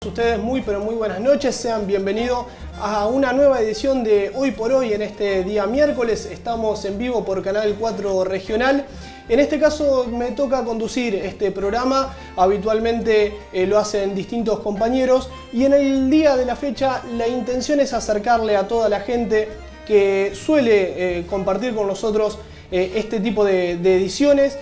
Ustedes muy pero muy buenas noches, sean bienvenidos a una nueva edición de Hoy por Hoy en este día miércoles. Estamos en vivo por Canal 4 Regional. En este caso me toca conducir este programa, habitualmente lo hacen distintos compañeros y en el día de la fecha la intención es acercarle a toda la gente que suele compartir con nosotros este tipo de ediciones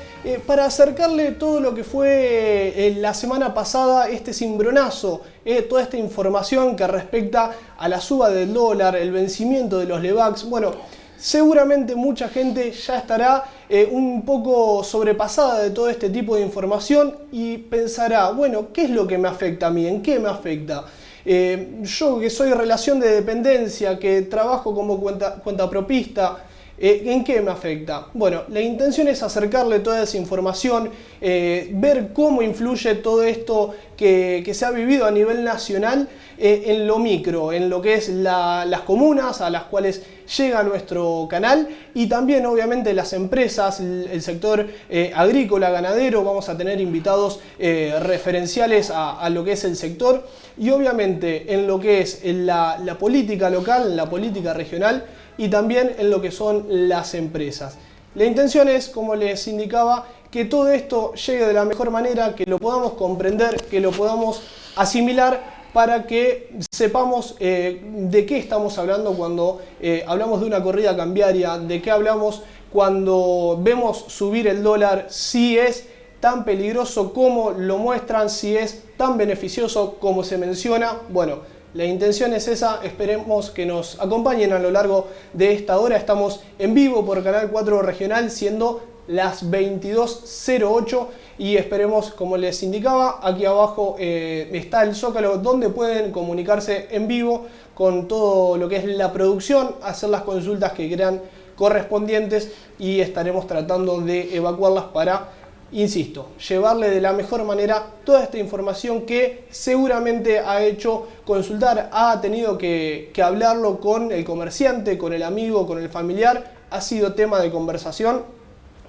para acercarle todo lo que fue la semana pasada, este cimbronazo, toda esta información que respecta a la suba del dólar, el vencimiento de los LEVAX. Bueno, seguramente mucha gente ya estará un poco sobrepasada de todo este tipo de información y pensará, bueno, ¿qué es lo que me afecta a mí? ¿En qué me afecta? Yo que soy relación de dependencia, que trabajo como cuentapropista, ¿en qué me afecta? Bueno, la intención es acercarle toda esa información, ver cómo influye todo esto que se ha vivido a nivel nacional en lo micro, en lo que es las comunas a las cuales llega nuestro canal y también obviamente las empresas, el sector agrícola, ganadero. Vamos a tener invitados referenciales a lo que es el sector y obviamente en lo que es la política local, la política regional y también en lo que son las empresas. La intención es, como les indicaba, que todo esto llegue de la mejor manera, que lo podamos comprender, que lo podamos asimilar para que sepamos de qué estamos hablando cuando hablamos de una corrida cambiaria, de qué hablamos cuando vemos subir el dólar, si es tan peligroso como lo muestran, si es tan beneficioso como se menciona. Bueno, la intención es esa, esperemos que nos acompañen a lo largo de esta hora. Estamos en vivo por Canal 4 Regional, siendo las 22:08 y esperemos, como les indicaba, aquí abajo está el Zócalo donde pueden comunicarse en vivo con todo lo que es la producción, hacer las consultas que crean correspondientes y estaremos tratando de evacuarlas para, insisto, llevarle de la mejor manera toda esta información que seguramente ha hecho consultar, ha tenido que hablarlo con el comerciante, con el amigo, con el familiar, ha sido tema de conversación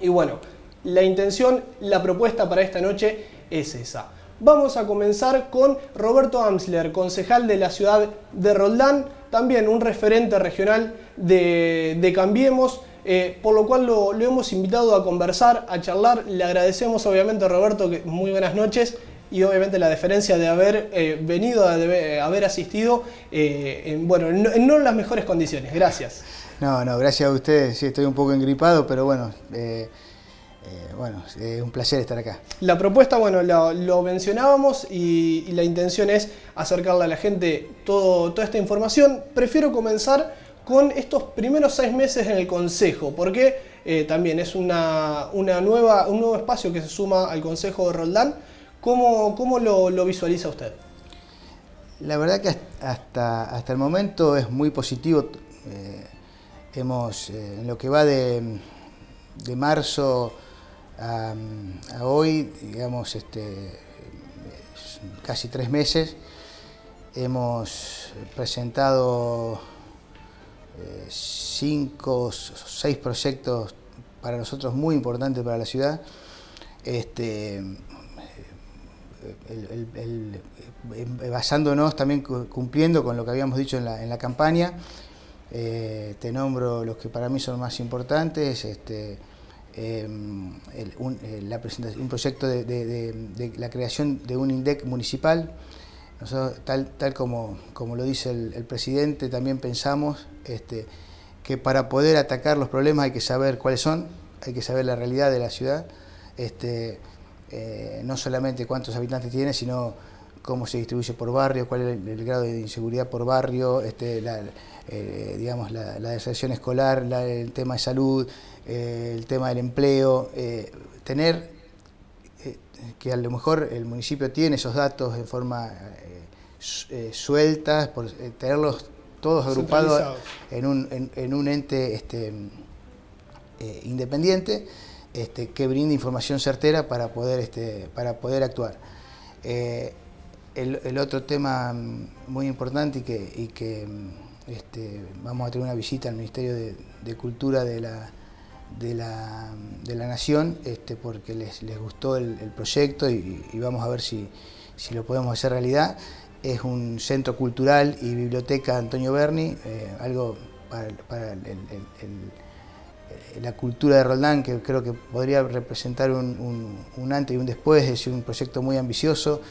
y bueno, la intención, la propuesta para esta noche es esa. Vamos a comenzar con Roberto Amsler, concejal de la ciudad de Roldán, también un referente regional de Cambiemos. Por lo cual lo hemos invitado a conversar, a charlar. Le agradecemos obviamente a Roberto, que muy buenas noches, y obviamente la deferencia de haber venido, de haber asistido, no en las mejores condiciones. Gracias. No, gracias a ustedes. Sí, estoy un poco engripado, pero bueno, un placer estar acá. La propuesta, bueno, lo mencionábamos y la intención es acercarle a la gente toda esta información. Prefiero comenzar con estos primeros 6 meses en el Consejo, porque también es un nuevo espacio que se suma al Consejo de Roldán. ¿Cómo lo visualiza usted? La verdad que hasta el momento es muy positivo. En lo que va de marzo a hoy, digamos, casi 3 meses, hemos presentado 5 o 6 proyectos para nosotros muy importantes para la ciudad, basándonos también, cumpliendo con lo que habíamos dicho en la campaña. Te nombro los que para mí son más importantes. Un proyecto de la creación de un INDEC municipal. Nosotros, tal como lo dice el presidente, también pensamos que para poder atacar los problemas hay que saber cuáles son, hay que saber la realidad de la ciudad, no solamente cuántos habitantes tiene, sino cómo se distribuye por barrio, cuál es el grado de inseguridad por barrio, la deserción escolar, el tema de salud, el tema del empleo, tener que a lo mejor el municipio tiene esos datos en forma suelta, por tenerlos todos agrupados en un ente independiente que brinde información certera para poder actuar. El otro tema muy importante y que vamos a tener una visita al Ministerio de Cultura de la Nación, porque les gustó el proyecto y vamos a ver si lo podemos hacer realidad. es un centro cultural y biblioteca Antonio Berni, algo para la cultura de Roldán, que creo que podría representar un antes y un después. Es decir, un proyecto muy ambicioso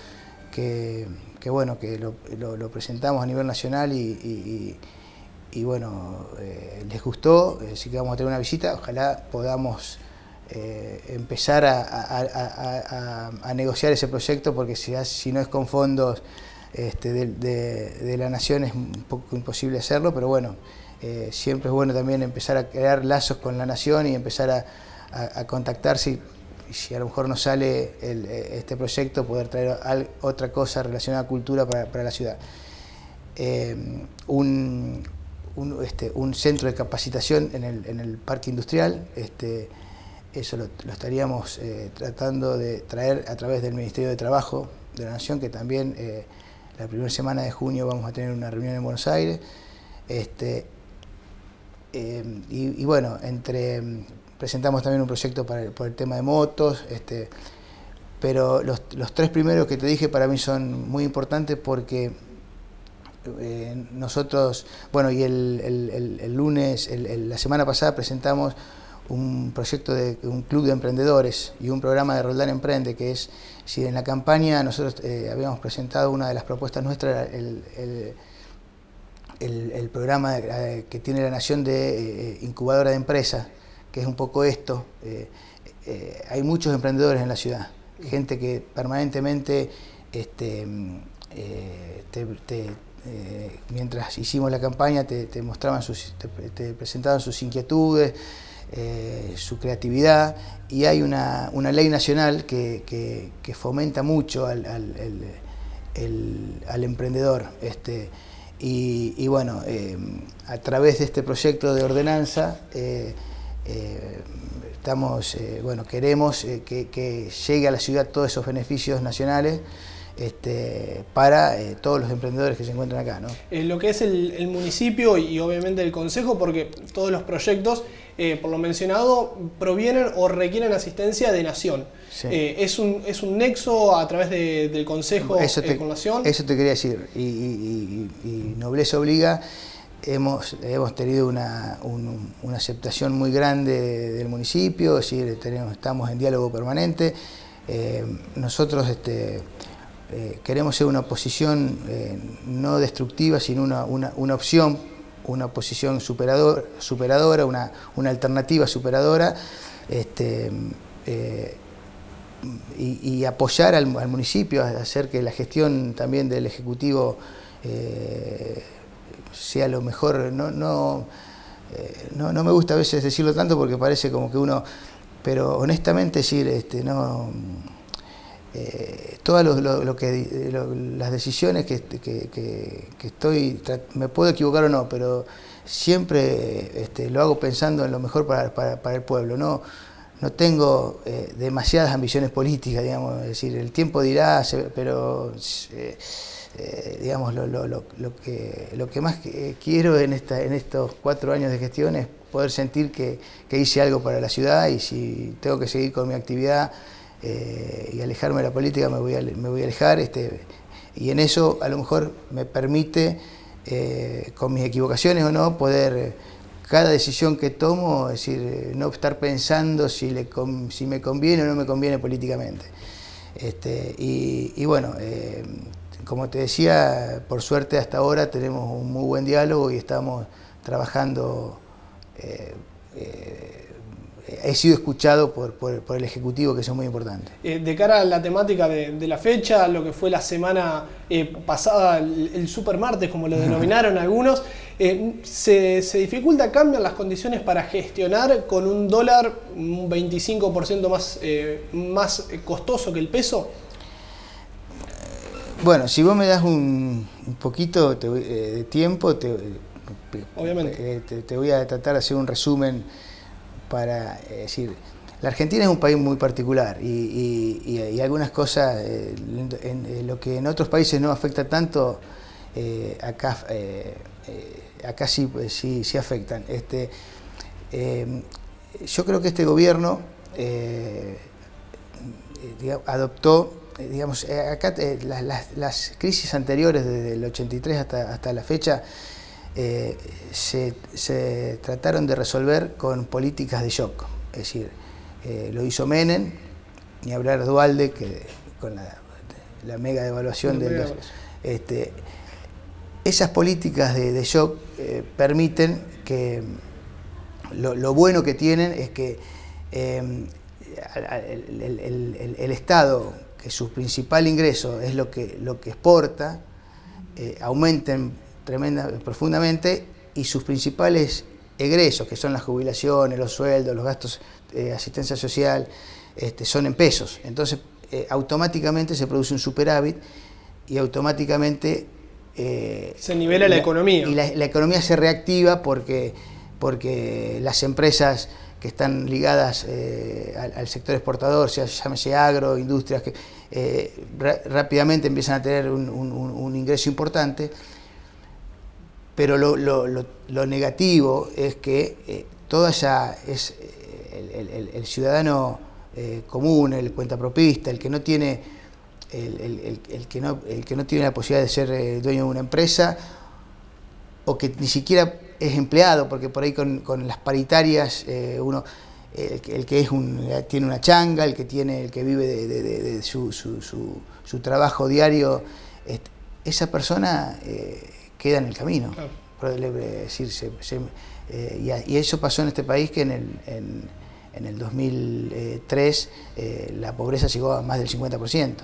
que bueno, que lo presentamos a nivel nacional y bueno, les gustó, así que vamos a tener una visita. Ojalá podamos empezar a negociar ese proyecto, porque si no es con fondos de la nación es un poco imposible hacerlo, pero bueno, siempre es bueno también empezar a crear lazos con la nación y empezar a contactarse, y si a lo mejor no sale este proyecto, poder traer otra cosa relacionada a cultura para la ciudad. Un centro de capacitación en el parque industrial, eso lo estaríamos tratando de traer a través del Ministerio de Trabajo de la Nación, que también la primera semana de junio vamos a tener una reunión en Buenos Aires. Y bueno, presentamos también un proyecto por el tema de motos, pero los tres primeros que te dije para mí son muy importantes, porque nosotros, bueno, y el lunes, la semana pasada presentamos un proyecto de un club de emprendedores y un programa de Roldán Emprende, que es, si en la campaña nosotros habíamos presentado una de las propuestas nuestras, el programa que tiene la Nación de incubadora de empresas, que es un poco esto. Hay muchos emprendedores en la ciudad, gente que permanentemente mientras hicimos la campaña te mostraban te presentaban sus inquietudes, su creatividad, y hay una ley nacional que fomenta mucho al emprendedor. Y bueno, a través de este proyecto de ordenanza queremos que llegue a la ciudad todos esos beneficios nacionales para todos los emprendedores que se encuentran acá, ¿no? Lo que es el municipio y obviamente el consejo, porque todos los proyectos, por lo mencionado, provienen o requieren asistencia de Nación. Sí. Es un nexo a través del consejo con Nación. Eso te quería decir, y nobleza obliga. Hemos tenido una aceptación muy grande del municipio, es decir, estamos en diálogo permanente. Nosotros queremos ser una oposición no destructiva, sino una opción, una oposición superadora, una alternativa superadora, y apoyar al municipio a hacer que la gestión también del Ejecutivo sea lo mejor. No me gusta a veces decirlo tanto, porque parece como que uno, pero honestamente decir, todas las decisiones que estoy, me puedo equivocar o no, pero siempre lo hago pensando en lo mejor para el pueblo. No tengo demasiadas ambiciones políticas, digamos, es decir, el tiempo dirá, pero digamos, lo que más quiero en estos 4 años de gestión es poder sentir que hice algo para la ciudad, y si tengo que seguir con mi actividad y alejarme de la política, me voy a alejar, y en eso a lo mejor me permite, con mis equivocaciones o no, poder, cada decisión que tomo, es decir, no estar pensando si me conviene o no me conviene políticamente. Y bueno, como te decía, por suerte hasta ahora tenemos un muy buen diálogo y estamos trabajando. He sido escuchado por el Ejecutivo, que eso es muy importante. De cara a la temática de la fecha, lo que fue la semana pasada, el supermartes, como lo denominaron algunos, se dificulta, cambian las condiciones para gestionar con un dólar un 25% más costoso que el peso. Bueno, si vos me das un poquito de tiempo, obviamente te voy a tratar de hacer un resumen para decir, la Argentina es un país muy particular y algunas cosas, lo que en otros países no afecta tanto, acá sí afectan. Yo creo que este gobierno adoptó digamos, acá las crisis anteriores, desde el 83 hasta la fecha, se trataron de resolver con políticas de shock. Es decir, lo hizo Menem, ni hablar Duhalde, que con la mega devaluación de los... esas políticas de shock permiten que... Lo bueno que tienen es que el Estado, que su principal ingreso es lo que exporta, aumenten profundamente, y sus principales egresos, que son las jubilaciones, los sueldos, los gastos de asistencia social, son en pesos. Entonces, automáticamente se produce un superávit y automáticamente se nivela la economía. Y la economía se reactiva porque las empresas que están ligadas al sector exportador, llámese agro, industrias, que rápidamente empiezan a tener un ingreso importante. Pero lo negativo es que el ciudadano común, el cuentapropista, el que no tiene el que no tiene la posibilidad de ser dueño de una empresa, o que ni siquiera es empleado, porque por ahí con las paritarias el que tiene una changa, el que vive de su trabajo diario, esa persona queda en el camino. Claro. Y eso pasó en este país, que en el 2003 la pobreza llegó a más del 50%.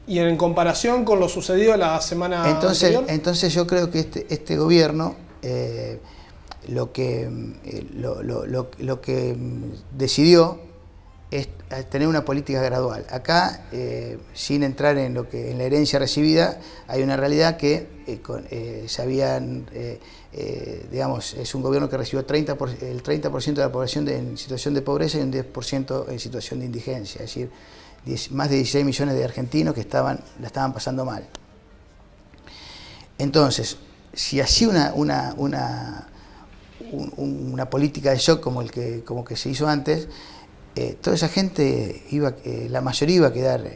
¿Y en comparación con lo sucedido la semana anterior? Entonces yo creo que este gobierno lo que decidió es tener una política gradual. Acá, sin entrar en la herencia recibida, hay una realidad que digamos, es un gobierno que recibió el 30% de la población en situación de pobreza y un 10% en situación de indigencia, es decir, más de 16 millones de argentinos que la estaban pasando mal. Entonces, si hacía una política de shock como que se hizo antes, toda esa gente la mayoría iba a quedar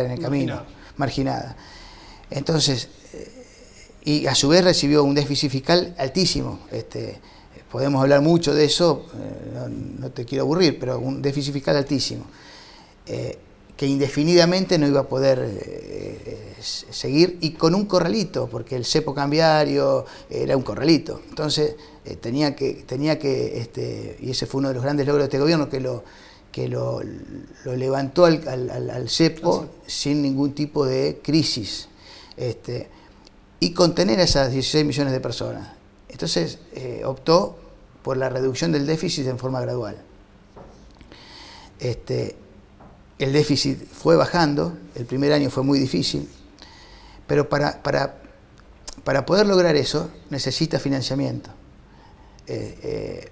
en el camino, marginada. Entonces, y a su vez recibió un déficit fiscal altísimo. Podemos hablar mucho de eso, no te quiero aburrir, pero un déficit fiscal altísimo, que indefinidamente no iba a poder seguir, y con un corralito, porque el cepo cambiario era un corralito. Entonces tenía que y ese fue uno de los grandes logros de este gobierno, que lo levantó al cepo sin ningún tipo de crisis, y contener a esas 16 millones de personas. Entonces optó por la reducción del déficit en forma gradual. El déficit fue bajando, el primer año fue muy difícil, pero para poder lograr eso necesita financiamiento. El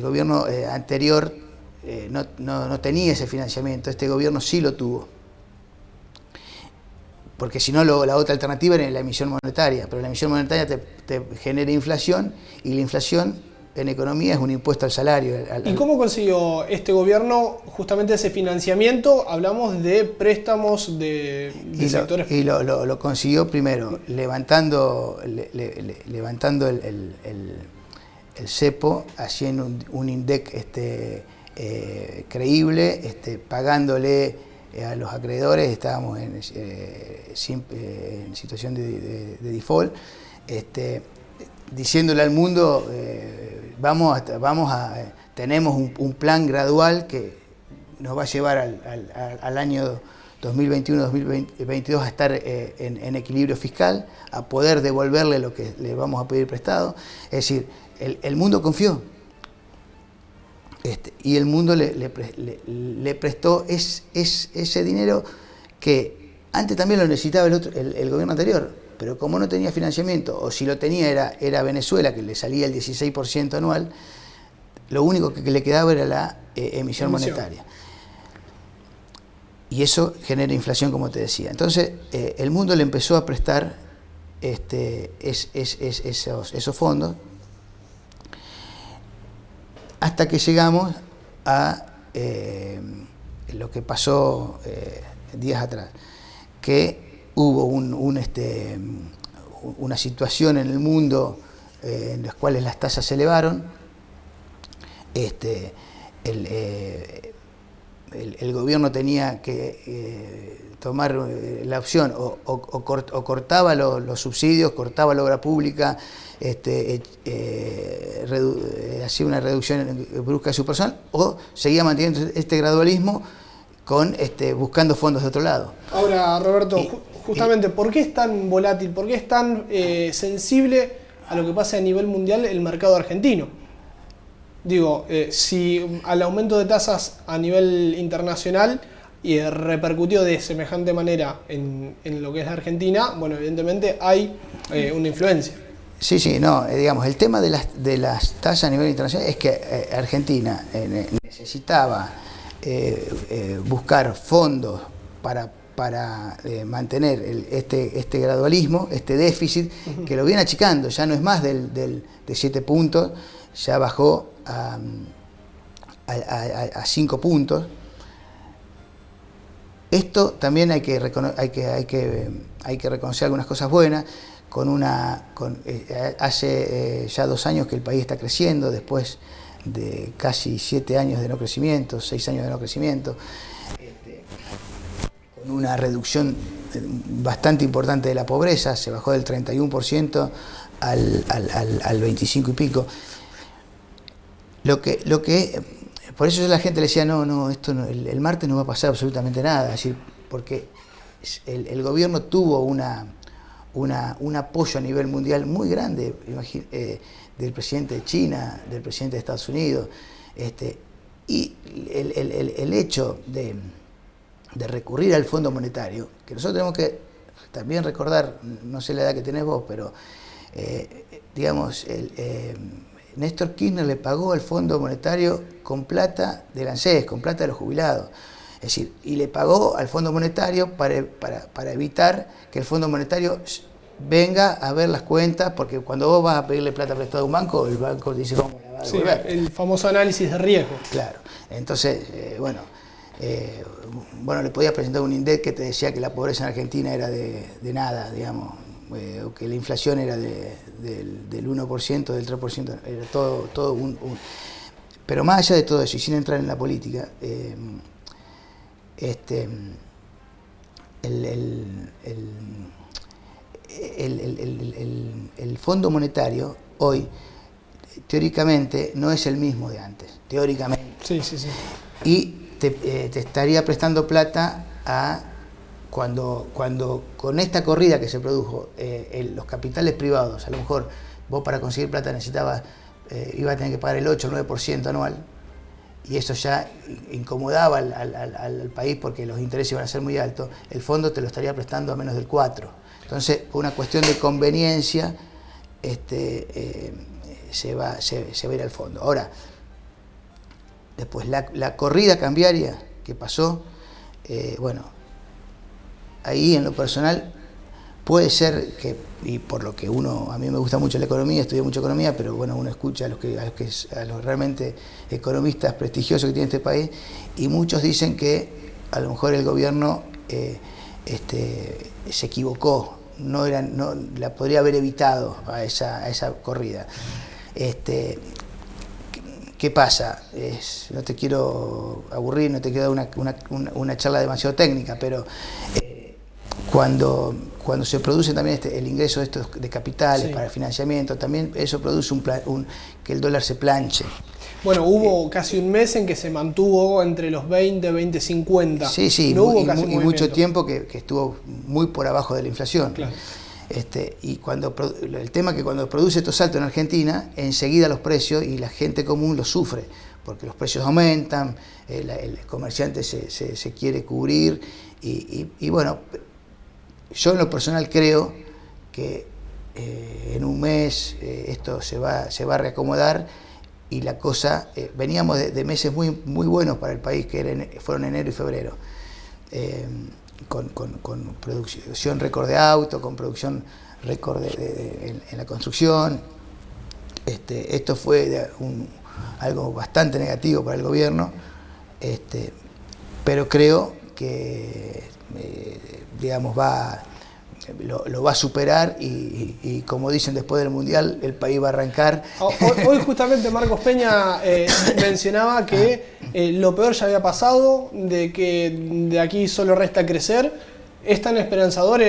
gobierno anterior no tenía ese financiamiento, este gobierno sí lo tuvo. Porque si no, la otra alternativa era la emisión monetaria, pero la emisión monetaria te genera inflación, y la inflación en economía es un impuesto al salario. ¿Y cómo consiguió este gobierno justamente ese financiamiento? Hablamos de préstamos de sectores... Y lo consiguió primero levantando el cepo, haciendo un INDEC creíble, pagándole a los acreedores. Estábamos en situación de default, diciéndole al mundo, tenemos un plan gradual que nos va a llevar al año 2021-2022 a estar en equilibrio fiscal, a poder devolverle lo que le vamos a pedir prestado. Es decir, el mundo confió. Y el mundo le prestó ese dinero, que antes también lo necesitaba el gobierno anterior, pero como no tenía financiamiento, o si lo tenía era Venezuela, que le salía el 16% anual, lo único que le quedaba era la emisión monetaria. Y eso genera inflación, como te decía. Entonces, el mundo le empezó a prestar esos fondos, hasta que llegamos a lo que pasó días atrás, que hubo una situación en el mundo en las cuales las tasas se elevaron. El gobierno tenía que tomar la opción o cortaba los subsidios, cortaba la obra pública, hacía una reducción brusca de su personal, o seguía manteniendo este gradualismo buscando fondos de otro lado. Ahora, Roberto, justamente, ¿por qué es tan volátil, por qué es tan sensible a lo que pasa a nivel mundial el mercado argentino? Digo, si al aumento de tasas a nivel internacional repercutió de semejante manera en lo que es la Argentina, bueno, evidentemente hay una influencia. Sí, no, digamos, el tema de las tasas a nivel internacional es que Argentina necesitaba buscar fondos para mantener este gradualismo, este déficit, que lo viene achicando, ya no es más de 7 puntos, ya bajó a 5 puntos. Esto también hay que reconocer algunas cosas buenas. Hace ya 2 años que el país está creciendo, después de casi 7 años de no crecimiento, 6 años de no crecimiento, con una reducción bastante importante de la pobreza, se bajó del 31% al 25 y pico. Por eso la gente le decía, esto no, el martes no va a pasar absolutamente nada, es decir, porque el gobierno tuvo un apoyo a nivel mundial muy grande, del presidente de China, del presidente de Estados Unidos, y el hecho de recurrir al Fondo Monetario, que nosotros tenemos que también recordar, no sé la edad que tenés vos, pero digamos, Néstor Kirchner le pagó al Fondo Monetario con plata del ANSES, con plata de los jubilados. Es decir, y le pagó al Fondo Monetario para evitar que el Fondo Monetario venga a ver las cuentas, porque cuando vos vas a pedirle plata prestada a un banco, el banco te dice cómo la va a devolver. Sí, el famoso análisis de riesgo. Claro. Entonces, le podías presentar un INDEC que te decía que la pobreza en Argentina era de nada, digamos, o que la inflación era del 1%, del 3%, era todo un... Pero más allá de todo eso, y sin entrar en la política, el Fondo Monetario hoy, teóricamente, no es el mismo de antes, teóricamente. Sí. Y te estaría prestando plata cuando con esta corrida que se produjo, los capitales privados, a lo mejor vos para conseguir plata necesitabas, ibas a tener que pagar el 8 o 9% anual, y eso ya incomodaba al país porque los intereses iban a ser muy altos, el fondo te lo estaría prestando a menos del 4%. Entonces, por una cuestión de conveniencia, se va a ir al fondo. Ahora, después la corrida cambiaria que pasó, ahí en lo personal puede ser que, y por lo que a mí me gusta mucho la economía, estudié mucho economía, pero bueno, uno escucha a los realmente economistas prestigiosos que tiene este país, y muchos dicen que a lo mejor el gobierno se equivocó, no la podría haber evitado a esa corrida. ¿Qué pasa? No te quiero aburrir, no te quiero dar una charla demasiado técnica, pero cuando se produce también el ingreso de capitales para el financiamiento, también eso produce que el dólar se planche. Bueno, hubo casi un mes en que se mantuvo entre los 20-50. Sí, no hubo casi y mucho tiempo que estuvo muy por abajo de la inflación. Claro. Y el tema es que cuando produce estos saltos en Argentina, enseguida los precios y la gente común los sufre, porque los precios aumentan, el comerciante se quiere cubrir, y bueno, yo en lo personal creo que en un mes esto se va a reacomodar, y la cosa, veníamos de meses muy buenos para el país, que fueron enero y febrero, con producción récord de auto, con producción récord en la construcción. Esto fue algo bastante negativo para el gobierno, pero creo que digamos lo va a superar y como dicen, después del Mundial el país va a arrancar. Hoy justamente Marcos Peña mencionaba que lo peor ya había pasado, de que de aquí solo resta crecer. Es tan esperanzador,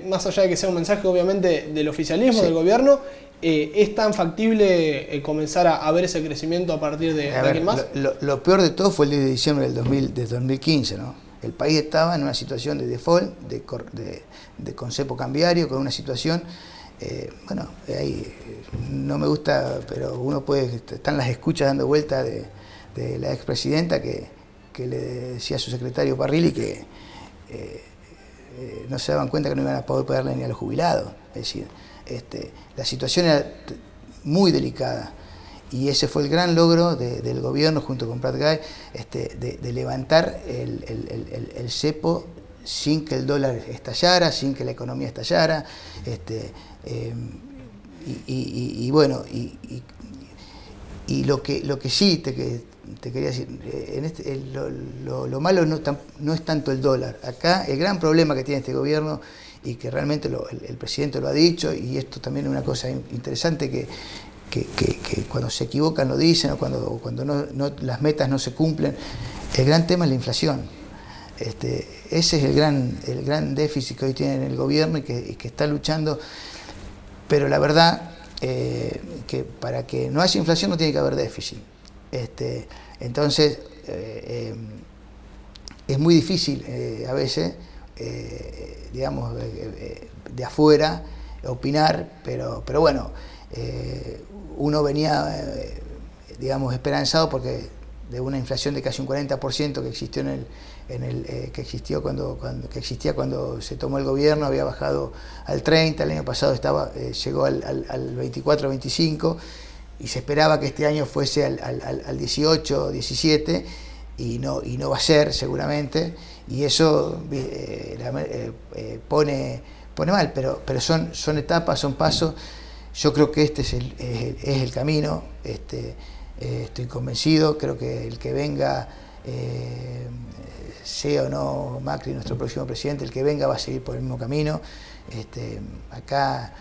más allá de que sea un mensaje obviamente del oficialismo, sí, del gobierno, ¿es tan factible comenzar a ver ese crecimiento a partir de aquí en más? Lo peor de todo fue el 10 de diciembre del 2015, ¿no? El país estaba en una situación de default, de concepo cambiario, con una situación, bueno, ahí no me gusta, pero uno puede, están las escuchas dando vuelta de la expresidenta que le decía a su secretario Parrilli que no se daban cuenta que no iban a poder pagarle ni a los jubilados. Es decir, la situación era muy delicada. Y ese fue el gran logro del gobierno junto con Prat Gay, de levantar el cepo sin que el dólar estallara, sin que la economía estallara. Bueno, y lo que sí te quería decir, lo malo no es tanto el dólar. Acá el gran problema que tiene este gobierno, y que realmente el presidente lo ha dicho, y esto también es una cosa interesante que cuando se equivocan lo dicen, o cuando las metas no se cumplen, el gran tema es la inflación. Ese es el gran déficit que hoy tiene el gobierno y que está luchando, pero la verdad que para que no haya inflación no tiene que haber déficit. Entonces es muy difícil a veces, digamos, de afuera opinar, pero bueno, uno venía, digamos, esperanzado porque de una inflación de casi un 40% que existió que existía cuando se tomó el gobierno, había bajado al 30%, el año pasado llegó al 24-25%, y se esperaba que este año fuese al 18-17%, y no va a ser seguramente, y eso pone mal, pero son etapas, son pasos. Yo creo que este es el camino, estoy convencido, creo que el que venga, sea o no Macri, nuestro próximo presidente, el que venga va a seguir por el mismo camino. Acá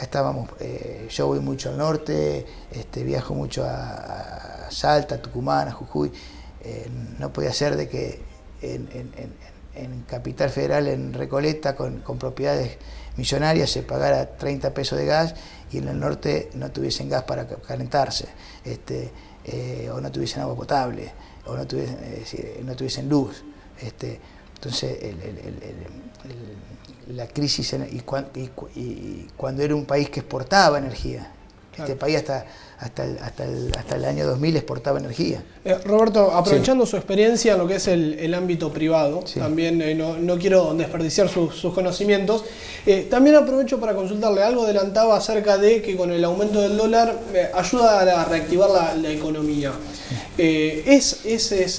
estábamos, yo voy mucho al norte, viajo mucho a Salta, a Tucumán, a Jujuy. No podía ser de que en Capital Federal, en Recoleta, con propiedades millonarias, se pagara 30 pesos de gas y en el norte no tuviesen gas para calentarse, o no tuviesen agua potable, o no tuviesen luz. Entonces la crisis, y cuando era un país que exportaba energía, este país hasta el año 2000 exportaba energía. Roberto, aprovechando su experiencia en lo que es el ámbito privado, también no quiero desperdiciar sus conocimientos, también aprovecho para consultarle algo. Adelantaba acerca de que con el aumento del dólar ayuda a reactivar la economía. ¿Es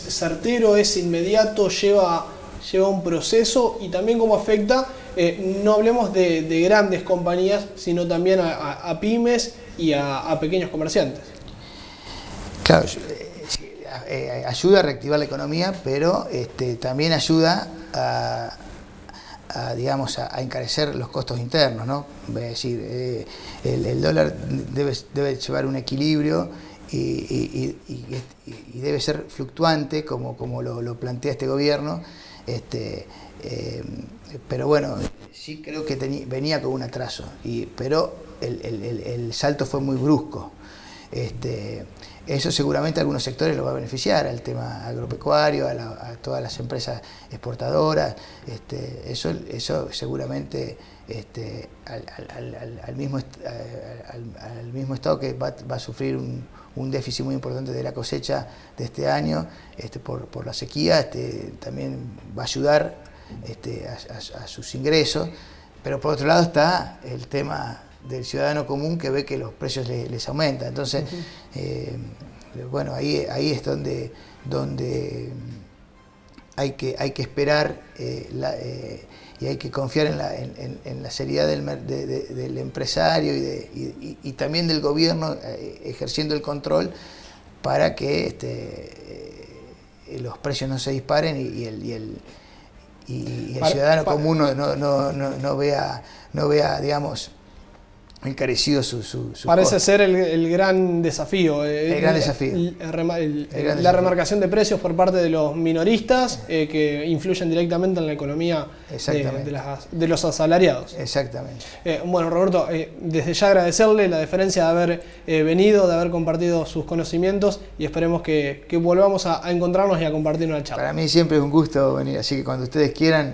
certero, es inmediato, lleva un proceso? Y también cómo afecta, no hablemos de grandes compañías, sino también a pymes y a pequeños comerciantes. Claro, ayuda a reactivar la economía, pero también ayuda digamos, a encarecer los costos internos, ¿no? Es decir, el dólar debe llevar un equilibrio y debe ser fluctuante, como lo plantea este gobierno. Pero bueno, sí creo que venía con un atraso, pero el salto fue muy brusco. Eso seguramente a algunos sectores lo va a beneficiar, al tema agropecuario, a todas las empresas exportadoras. Eso seguramente al mismo estado que va a sufrir un déficit muy importante de la cosecha de este año, por la sequía, también va a ayudar a sus ingresos. Pero por otro lado está el tema del ciudadano común, que ve que los precios les aumentan. Entonces, bueno, ahí es donde hay que esperar, y hay que confiar en la seriedad del empresario y también del gobierno, ejerciendo el control para que los precios no se disparen y el ciudadano común no vea, digamos, encarecido su Parece costo. ser el gran desafío. El gran desafío. La remarcación de precios por parte de los minoristas que influyen directamente en la economía de los asalariados. Exactamente. Bueno, Roberto, desde ya agradecerle la deferencia de haber venido, de haber compartido sus conocimientos y esperemos que volvamos a encontrarnos y a compartir una charla. Para mí siempre es un gusto venir, así que cuando ustedes quieran,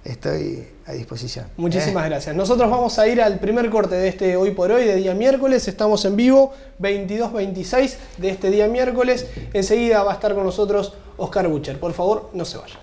estoy a disposición. Muchísimas gracias. Nosotros vamos a ir al primer corte de este Hoy por Hoy de día miércoles. Estamos en vivo, 22:26 de este día miércoles. Enseguida va a estar con nosotros Oscar Butcher. Por favor, no se vayan.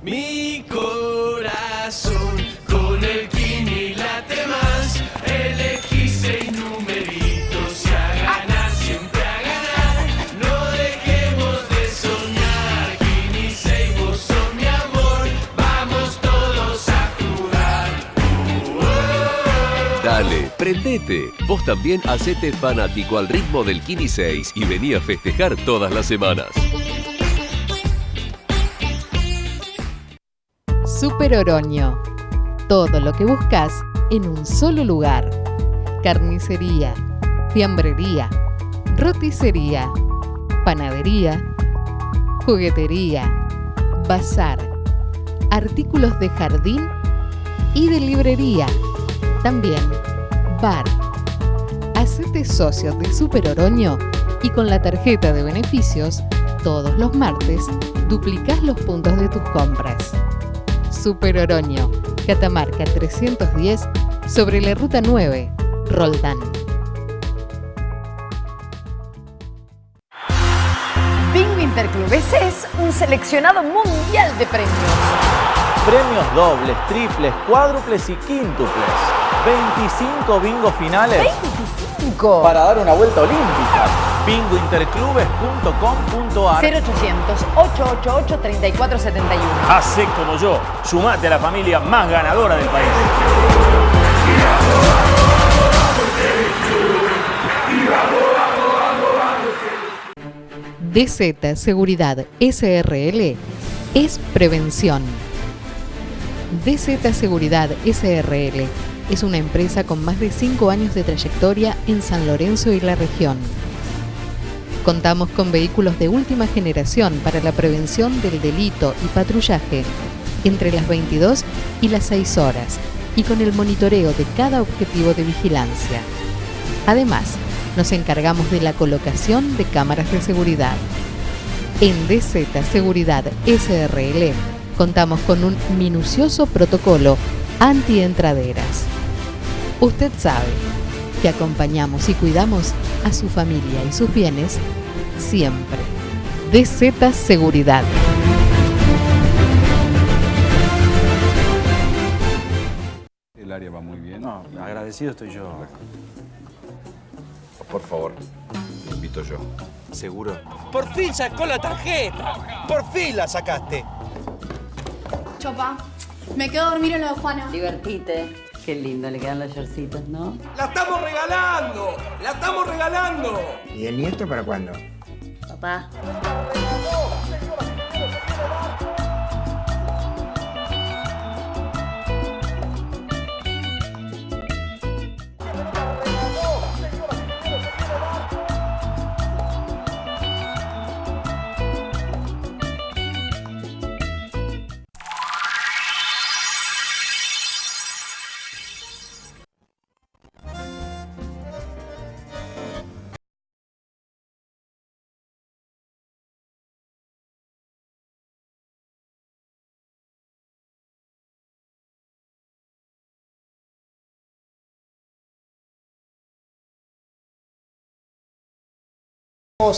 Mi corazón con el Kini late más. Elegí 6 numeritos y a ganar, siempre a ganar. No dejemos de soñar. Kini 6, vos sos mi amor. Vamos todos a jugar. Dale, prendete. Vos también hacete fanático al ritmo del Kini 6 y vení a festejar todas las semanas. Super Oroño. Todo lo que buscas en un solo lugar. Carnicería, fiambrería, roticería, panadería, juguetería, bazar, artículos de jardín y de librería. También bar. Hacete socio de Super Oroño y con la tarjeta de beneficios, todos los martes, duplicás los puntos de tus compras. Super Oroño, Catamarca 310, sobre la Ruta 9, Roldán. Bingo Interclubes es un seleccionado mundial de premios. Premios dobles, triples, cuádruples y quíntuples. 25 bingos finales. ¡25! Para dar una vuelta olímpica. bingointerclubes.com.ar 0800-888-3471. Hacé como yo, sumate a la familia más ganadora del país. DZ Seguridad SRL es prevención. DZ Seguridad SRL es una empresa con más de 5 años de trayectoria en San Lorenzo y la región. Contamos con vehículos de última generación para la prevención del delito y patrullaje entre las 22 y las 6 horas y con el monitoreo de cada objetivo de vigilancia. Además, nos encargamos de la colocación de cámaras de seguridad. En DZ Seguridad SRL contamos con un minucioso protocolo anti-entraderas. Usted sabe que acompañamos y cuidamos a su familia y sus bienes siempre. DZ Seguridad. El área va muy bien. No, agradecido estoy yo. Por favor, te invito yo. ¿Seguro? ¡Por fin sacó la tarjeta! ¡Por fin la sacaste! Chopa, me quedo a dormir en lo de Juana. Divertite. Qué lindo le quedan los shortcitos, ¿no? ¡La estamos regalando! ¡La estamos regalando! ¿Y el nieto para cuándo? Papá.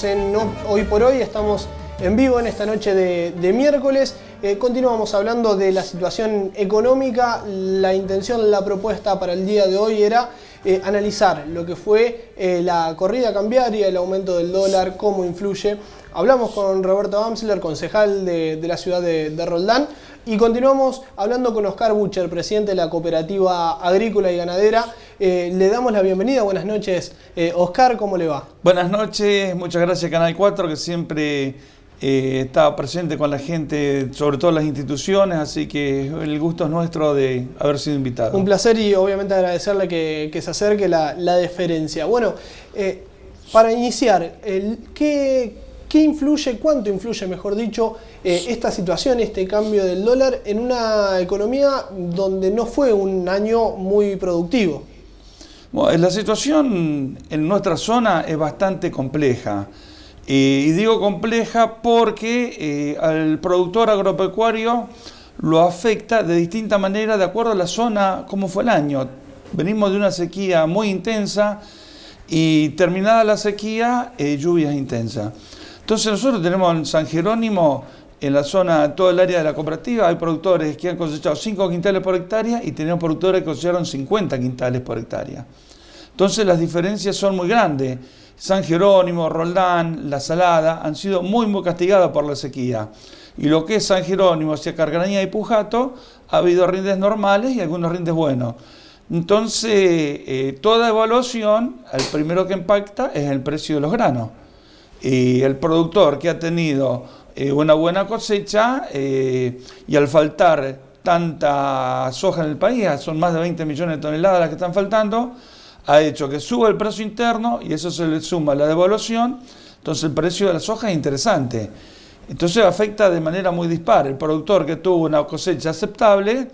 En Hoy por Hoy, estamos en vivo en esta noche de miércoles. Continuamos hablando de la situación económica. La intención, la propuesta para el día de hoy era analizar lo que fue la corrida cambiaria, el aumento del dólar, cómo influye. Hablamos con Roberto Amsler, concejal de la ciudad de Roldán. Y continuamos hablando con Oscar Bucher, presidente de la Cooperativa Agrícola y Ganadera. Le damos la bienvenida. Buenas noches. Oscar, ¿cómo le va? Buenas noches, muchas gracias Canal 4, que siempre está presente con la gente, sobre todo las instituciones, así que el gusto es nuestro de haber sido invitado. Un placer y obviamente agradecerle que se acerque la deferencia. Bueno, para iniciar, ¿cuánto influye, mejor dicho, esta situación, este cambio del dólar en una economía donde no fue un año muy productivo? Bueno, la situación en nuestra zona es bastante compleja. Y digo compleja porque al productor agropecuario lo afecta de distinta manera de acuerdo a la zona, cómo fue el año. Venimos de una sequía muy intensa y terminada la sequía, lluvias intensas. Entonces nosotros tenemos en San Jerónimo, en la zona, toda el área de la cooperativa, hay productores que han cosechado 5 quintales por hectárea y tenemos productores que cosecharon 50 quintales por hectárea. Entonces las diferencias son muy grandes. San Jerónimo, Roldán, La Salada han sido muy castigados por la sequía. Y lo que es San Jerónimo hacia Carcarañá y Pujato, ha habido rindes normales y algunos rindes buenos. Entonces, toda evaluación, el primero que impacta es el precio de los granos. Y el productor que ha tenido una buena cosecha y al faltar tanta soja en el país, son más de 20 millones de toneladas las que están faltando, ha hecho que suba el precio interno y eso se le suma a la devaluación, entonces el precio de la soja es interesante. Entonces afecta de manera muy dispar. El productor que tuvo una cosecha aceptable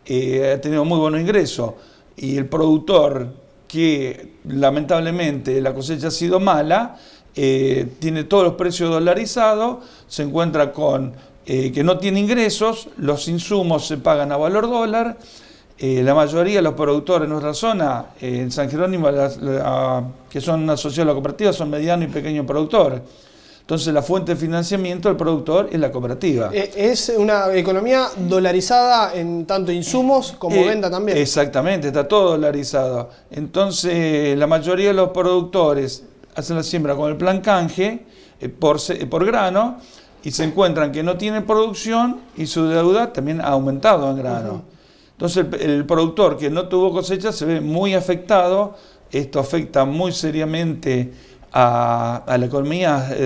ha tenido muy buenos ingresos y el productor que lamentablemente la cosecha ha sido mala, tiene todos los precios dolarizados, se encuentra con que no tiene ingresos, los insumos se pagan a valor dólar. La mayoría de los productores en nuestra zona, en San Jerónimo, que son asociados a la cooperativa, son medianos y pequeños productores. Entonces la fuente de financiamiento del productor es la cooperativa. Es una economía dolarizada en tanto insumos como venta también. Exactamente, está todo dolarizado. Entonces la mayoría de los productores hacen la siembra con el plan canje por grano y se encuentran que no tienen producción y su deuda también ha aumentado en grano. Entonces el productor que no tuvo cosecha se ve muy afectado. Esto afecta muy seriamente a la economía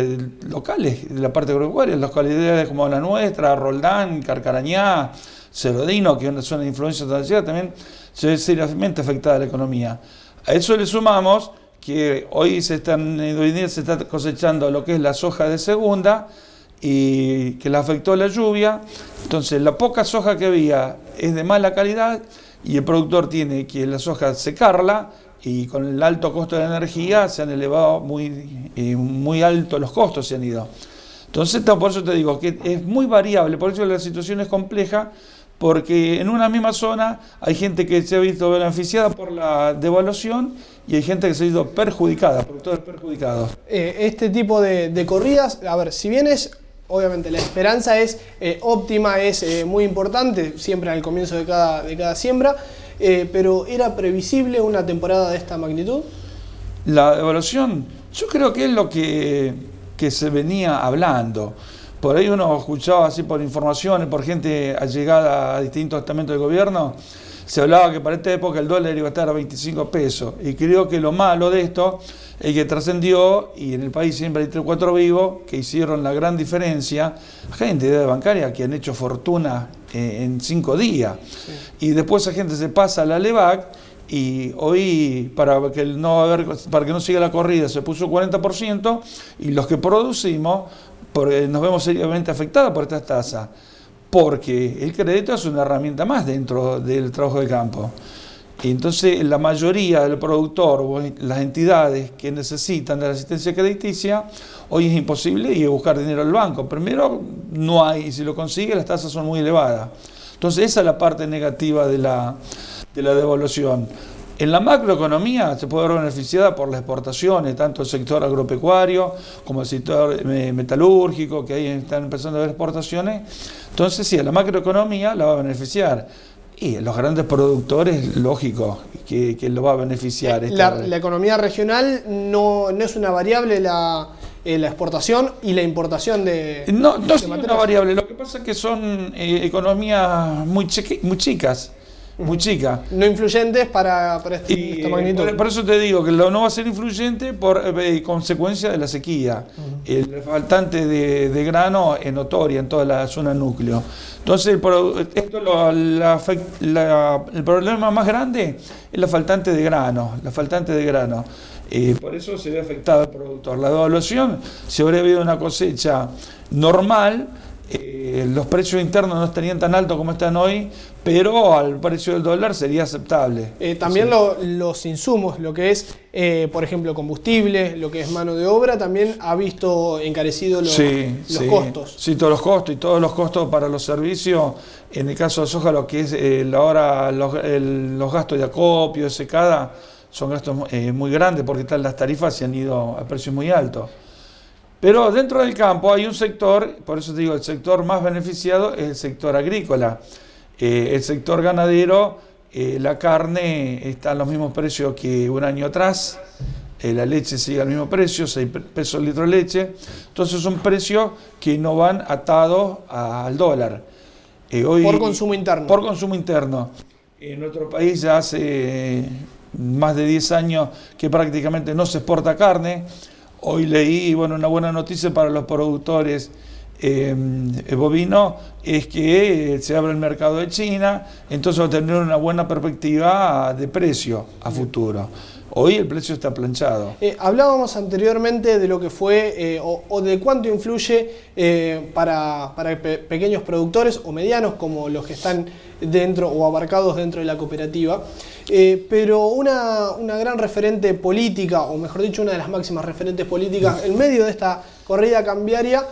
locales, de la parte agropecuaria, localidades como la nuestra, Roldán, Carcarañá, Cerodino, que es una zona de influencia internacional, también se ve seriamente afectada la economía. A eso le sumamos que hoy día se está cosechando lo que es la soja de segunda y que le afectó la lluvia. Entonces la poca soja que había es de mala calidad y el productor tiene que la soja secarla y con el alto costo de la energía se han elevado muy alto los costos, se han ido. Entonces por eso te digo que es muy variable, por eso la situación es compleja, porque en una misma zona hay gente que se ha visto beneficiada por la devaluación y hay gente que se ha visto perjudicada, productores perjudicados. Este tipo de corridas, a ver, si bien obviamente la esperanza es óptima, es muy importante, siempre al comienzo de cada siembra, pero ¿era previsible una temporada de esta magnitud? La devaluación, yo creo que es lo que se venía hablando. Por ahí uno escuchaba así por informaciones, por gente allegada a distintos estamentos del gobierno, se hablaba que para esta época el dólar iba a estar a 25 pesos. Y creo que lo malo de esto es que trascendió, y en el país siempre hay 3 o 4 vivos que hicieron la gran diferencia, gente de bancaria que han hecho fortuna en 5 días. Sí. Y después esa gente se pasa a la LEVAC y hoy, para que no siga la corrida, se puso 40% y los que producimos nos vemos seriamente afectados por estas tasas, porque el crédito es una herramienta más dentro del trabajo de campo. Y entonces la mayoría del productor o las entidades que necesitan de la asistencia crediticia, hoy es imposible ir a buscar dinero al banco. Primero no hay, y si lo consigue las tasas son muy elevadas. Entonces esa es la parte negativa de la devaluación. En la macroeconomía se puede ver beneficiada por las exportaciones, tanto el sector agropecuario como el sector metalúrgico, que ahí están empezando a haber exportaciones. Entonces sí, a la macroeconomía la va a beneficiar. Y los grandes productores, lógico, que lo va a beneficiar. La economía regional no es una variable la exportación y la importación de No es una variable. Lo que pasa es que son economías muy chicas. Muy chica. No influyentes para esta magnitud. Por eso te digo que no va a ser influyente por consecuencia de la sequía. El faltante de grano es notoria en toda la zona núcleo. Entonces, el problema más grande es la faltante de grano. Por eso se ve afectado el productor. La devaluación, si hubiera habido una cosecha normal, los precios internos no estarían tan altos como están hoy, pero al precio del dólar sería aceptable. También los insumos, lo que es, por ejemplo, combustible, lo que es mano de obra, también ha visto encarecido los costos. Sí, todos los costos y todos los costos para los servicios. En el caso de soja, lo que es ahora los gastos de acopio, de secada, son gastos muy grandes porque las tarifas se han ido a precios muy altos. Pero dentro del campo hay un sector, por eso te digo, el sector más beneficiado es el sector agrícola. El sector ganadero, la carne está a los mismos precios que un año atrás, la leche sigue al mismo precio, 6 pesos el litro de leche. Entonces son precios que no van atados al dólar. Hoy, por consumo interno. Por consumo interno. En nuestro país ya hace más de 10 años que prácticamente no se exporta carne. Hoy leí, una buena noticia para los productores bovinos es que se abre el mercado de China, entonces va a tener una buena perspectiva de precio a futuro. Hoy el precio está planchado. Hablábamos anteriormente de lo que fue o de cuánto influye para pequeños productores o medianos como los que están dentro o abarcados dentro de la cooperativa. Pero una gran referente política, o mejor dicho, una de las máximas referentes políticas en medio de esta corrida cambiaria,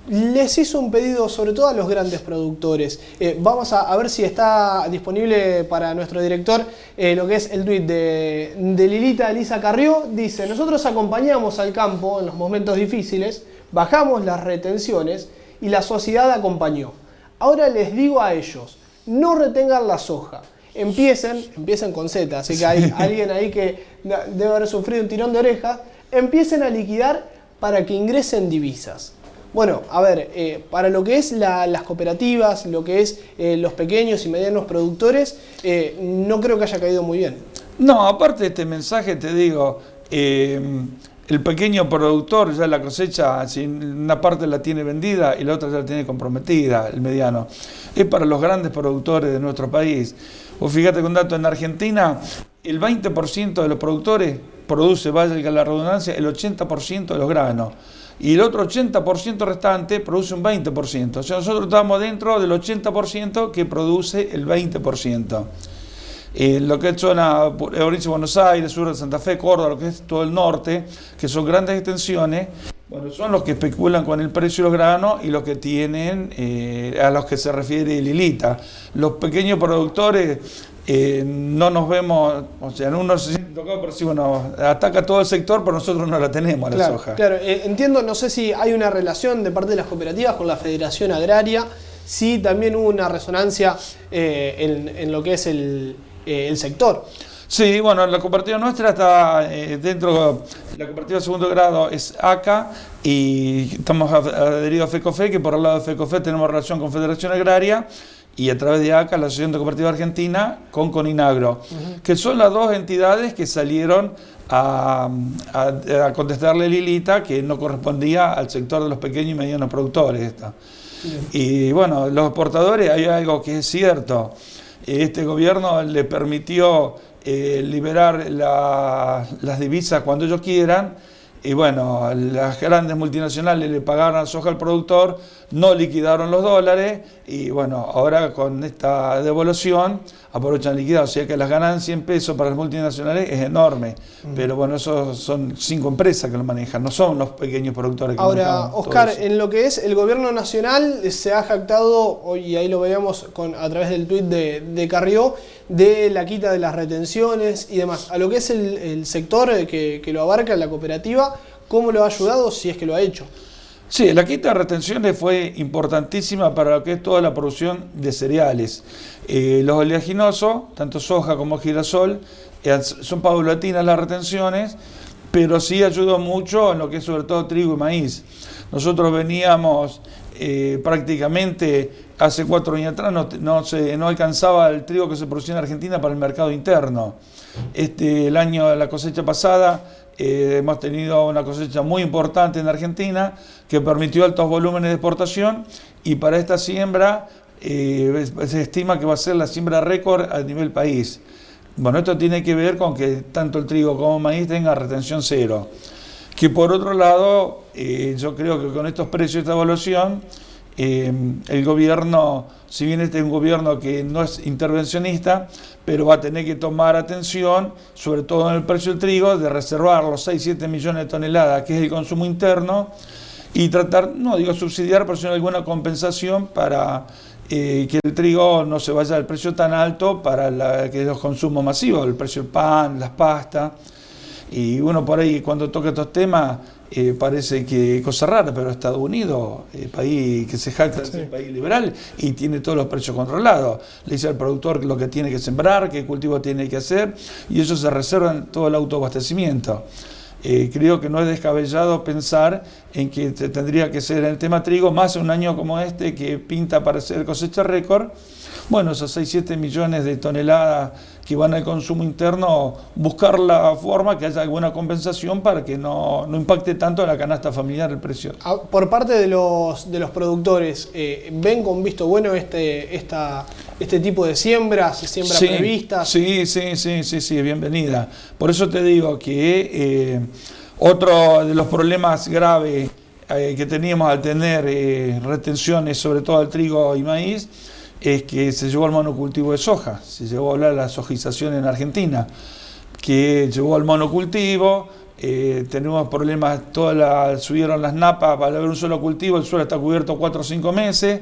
les hizo un pedido sobre todo a los grandes productores. Vamos a ver si está disponible para nuestro director lo que es el tuit de Lilita Elisa Carrió. Dice: nosotros acompañamos al campo en los momentos difíciles, bajamos las retenciones y la sociedad acompañó. Ahora les digo a ellos, no retengan la soja. Empiecen con Z, así que hay alguien ahí que debe haber sufrido un tirón de orejas. Empiecen a liquidar para que ingresen divisas. Bueno, a ver, para lo que es las cooperativas, lo que es los pequeños y medianos productores, no creo que haya caído muy bien. No, aparte de este mensaje te digo, el pequeño productor ya la cosecha, si una parte la tiene vendida y la otra ya la tiene comprometida, el mediano. Es para los grandes productores de nuestro país. Vos fíjate que un dato, en Argentina, el 20% de los productores produce, valga la redundancia, el 80% de los granos. Y el otro 80% restante produce un 20%. O sea, nosotros estamos dentro del 80% que produce el 20%. Lo que es zona provincia de Buenos Aires, sur de Santa Fe, Córdoba, lo que es todo el norte, que son grandes extensiones, son los que especulan con el precio de los granos y los que tienen, a los que se refiere Lilita. Los pequeños productores no nos vemos, o sea, uno se siente tocado, pero sí, ataca todo el sector, pero nosotros no la tenemos, la soja. Claro, entiendo, no sé si hay una relación de parte de las cooperativas con la Federación Agraria, si también hubo una resonancia en lo que es el sector. Sí, la cooperativa nuestra está dentro, la cooperativa de segundo grado es ACA y estamos adheridos a FECOFE, que por el lado de FECOFE tenemos relación con Federación Agraria, y a través de ACA, la Asociación de Cooperativa Argentina, con Coninagro, que son las dos entidades que salieron a contestarle a Lilita que no correspondía al sector de los pequeños y medianos productores. Y los exportadores, hay algo que es cierto, este gobierno le permitió liberar las divisas cuando ellos quieran, y las grandes multinacionales le pagaron la soja al productor, no liquidaron los dólares, y ahora con esta devaluación aprovechan liquidar, o sea que las ganancias en pesos para las multinacionales es enorme, pero esos son 5 empresas que lo manejan, no son los pequeños productores que ahora, Oscar, en lo que es el gobierno nacional se ha jactado, y ahí lo veíamos a través del tuit de Carrió, de la quita de las retenciones y demás. A lo que es el sector que lo abarca, la cooperativa, ¿cómo lo ha ayudado, si es que lo ha hecho? Sí, la quita de retenciones fue importantísima para lo que es toda la producción de cereales. Los oleaginosos, tanto soja como girasol, son paulatinas las retenciones, pero sí ayudó mucho en lo que es sobre todo trigo y maíz. Nosotros veníamos prácticamente hace 4 años atrás no alcanzaba el trigo que se producía en Argentina para el mercado interno. La cosecha pasada hemos tenido una cosecha muy importante en Argentina que permitió altos volúmenes de exportación, y para esta siembra se estima que va a ser la siembra récord a nivel país. Bueno, esto tiene que ver con que tanto el trigo como el maíz tengan retención cero. Que por otro lado, yo creo que con estos precios, esta evaluación, el gobierno, si bien este es un gobierno que no es intervencionista, pero va a tener que tomar atención, sobre todo en el precio del trigo, de reservar los 6-7 millones de toneladas, que es el consumo interno, y tratar, no digo subsidiar, pero sino alguna compensación para que el trigo no se vaya al precio tan alto para que los consumos masivos, el precio del pan, las pastas. Y uno por ahí cuando toca estos temas parece que cosa rara, pero Estados Unidos, el país que se jacta de ser país liberal y tiene todos los precios controlados. Le dice al productor lo que tiene que sembrar, qué cultivo tiene que hacer, y ellos se reservan todo el autoabastecimiento. Creo que no es descabellado pensar en que tendría que ser el tema trigo, más en un año como este que pinta para ser cosecha récord. Bueno, esos 6-7 millones de toneladas que van al consumo interno, buscar la forma que haya alguna compensación para que no impacte tanto en la canasta familiar el precio. Por parte de los productores, ¿ven con visto bueno este tipo de siembras previstas? Sí, bienvenida. Por eso te digo que otro de los problemas graves que teníamos al tener retenciones, sobre todo al trigo y maíz, es que se llevó al monocultivo de soja, se llevó a hablar de la sojización en Argentina, que llevó al monocultivo, tenemos problemas, subieron las napas para haber un solo cultivo, el suelo está cubierto 4 o 5 meses,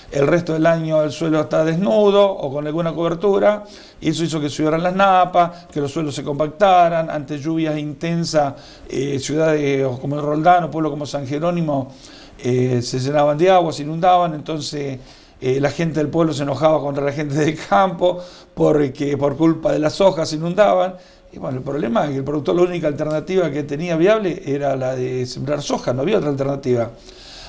el resto del año el suelo está desnudo o con alguna cobertura, y eso hizo que subieran las napas, que los suelos se compactaran, ante lluvias intensas, ciudades como el Roldán o pueblos como San Jerónimo se llenaban de agua, se inundaban, entonces la gente del pueblo se enojaba contra la gente del campo porque por culpa de las hojas se inundaban. Y bueno, el problema es que el productor, la única alternativa que tenía viable era la de sembrar soja, no había otra alternativa.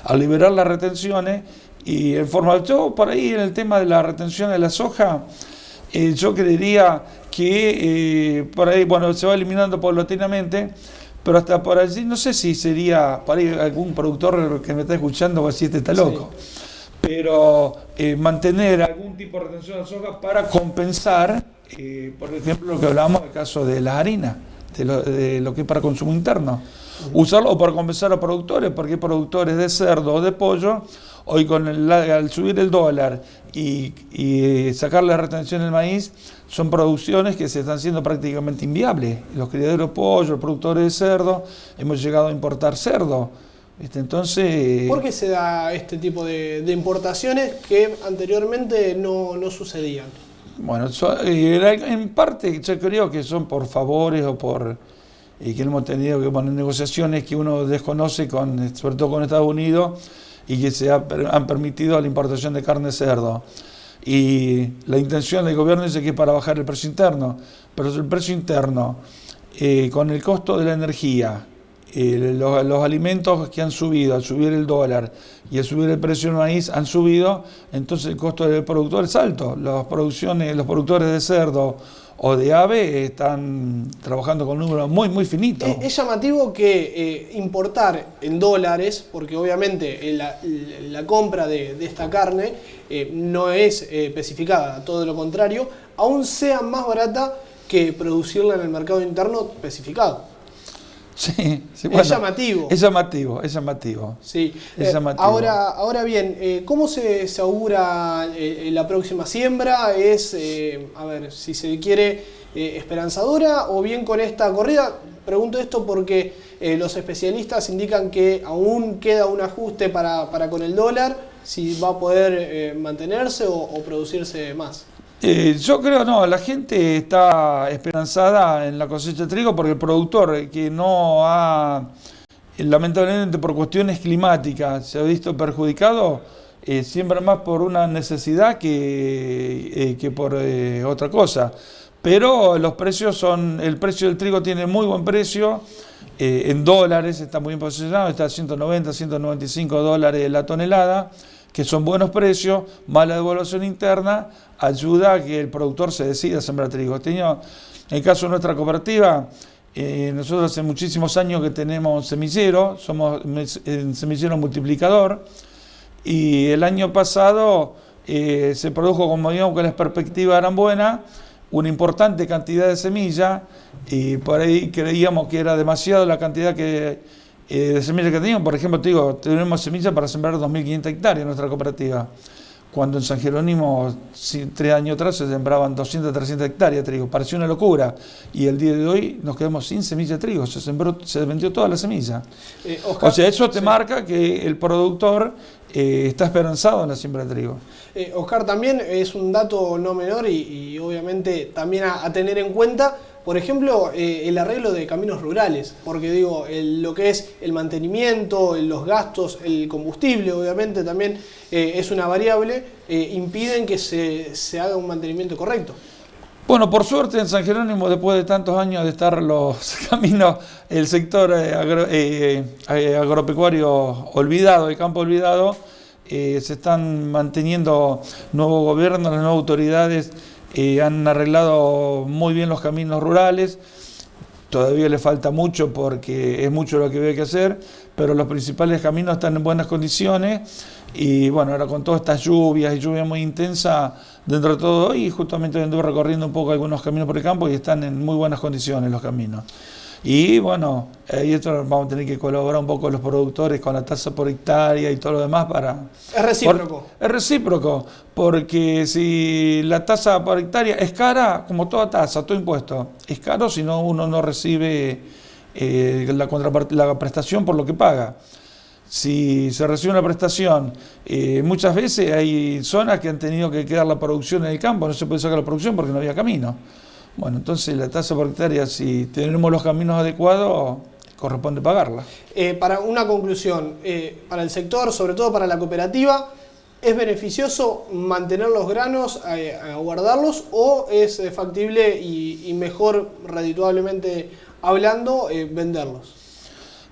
Al liberar las retenciones, y en forma, yo por ahí en el tema de la retención de la soja, yo creería que por ahí, bueno, se va eliminando paulatinamente, pero hasta por allí, no sé si sería, por ahí algún productor que me está escuchando va a decir, este está loco. Sí. Pero mantener algún tipo de retención de soja para compensar, por ejemplo, lo que hablábamos del caso de las harinas, de lo que es para consumo interno. Usarlo para compensar a productores, porque hay productores de cerdo o de pollo, hoy al subir el dólar y sacar la retención del maíz, son producciones que se están haciendo prácticamente inviables. Los criaderos de pollo, los productores de cerdo, hemos llegado a importar cerdo. Entonces, ¿por qué se da este tipo de importaciones que anteriormente no sucedían? Bueno, en parte yo creo que son por favores o por que hemos tenido negociaciones que uno desconoce, sobre todo con Estados Unidos, y que han permitido la importación de carne de cerdo. Y la intención del gobierno dice que es para bajar el precio interno, pero el precio interno, con el costo de la energía, los alimentos que han subido, al subir el dólar y al subir el precio del maíz han subido, entonces el costo del productor es alto. Los productores de cerdo o de ave están trabajando con números muy finitos. Es llamativo que importar en dólares, porque obviamente la compra de esta carne no es especificada, todo lo contrario, aún sea más barata que producirla en el mercado interno especificado. Sí, bueno, es llamativo. Es llamativo. Sí. Es llamativo. Ahora bien, ¿cómo se augura la próxima siembra? ¿Es, a ver, si se quiere, esperanzadora o bien con esta corrida? Pregunto esto porque los especialistas indican que aún queda un ajuste para con el dólar, si va a poder mantenerse o producirse más. Yo creo no, la gente está esperanzada en la cosecha de trigo porque el productor que no ha, lamentablemente por cuestiones climáticas, se ha visto perjudicado, siembra más por una necesidad que por otra cosa. Pero los precios el precio del trigo tiene muy buen precio, en dólares está muy bien posicionado, está a 190, 195 dólares la tonelada, que son buenos precios, más la devaluación interna ayuda a que el productor se decida a sembrar trigo. En el caso de nuestra cooperativa, nosotros hace muchísimos años que tenemos semillero, somos un semillero multiplicador, y el año pasado se produjo, como digamos que las perspectivas eran buenas, una importante cantidad de semilla, y por ahí creíamos que era demasiado la cantidad de semillas que teníamos. Por ejemplo, te digo, tenemos semillas para sembrar 2.500 hectáreas en nuestra cooperativa, cuando en San Jerónimo 3 años atrás se sembraban 200, 300 hectáreas de trigo. Pareció una locura, y el día de hoy nos quedamos sin semilla de trigo, se vendió toda la semilla. Oscar, o sea, eso te marca que el productor está esperanzado en la siembra de trigo. Oscar, también es un dato no menor y obviamente también a tener en cuenta, por ejemplo, el arreglo de caminos rurales, porque digo, lo que es el mantenimiento, los gastos, el combustible, obviamente también es una variable, impiden que se haga un mantenimiento correcto. Bueno, por suerte en San Jerónimo, después de tantos años de estar los caminos, el sector agropecuario olvidado, el campo olvidado, se están manteniendo nuevos gobiernos, las nuevas autoridades han arreglado muy bien los caminos rurales. Todavía le falta mucho porque es mucho lo que hay que hacer, pero los principales caminos están en buenas condiciones. Y bueno, ahora con todas estas lluvias y lluvia muy intensa, dentro de todo, hoy justamente anduve recorriendo un poco algunos caminos por el campo y están en muy buenas condiciones los caminos. Y bueno, ahí vamos a tener que colaborar un poco los productores con la tasa por hectárea y todo lo demás para... Es recíproco. Es recíproco, porque si la tasa por hectárea es cara, como toda tasa, todo impuesto, es caro si no uno no recibe la prestación por lo que paga. Si se recibe una prestación, muchas veces hay zonas que han tenido que quedar la producción en el campo, no se puede sacar la producción porque no había camino. Bueno, entonces la tasa por hectárea, si tenemos los caminos adecuados, corresponde pagarla. Para una conclusión, para el sector, sobre todo para la cooperativa, ¿es beneficioso mantener los granos, guardarlos, o es factible y mejor, redituablemente hablando, venderlos?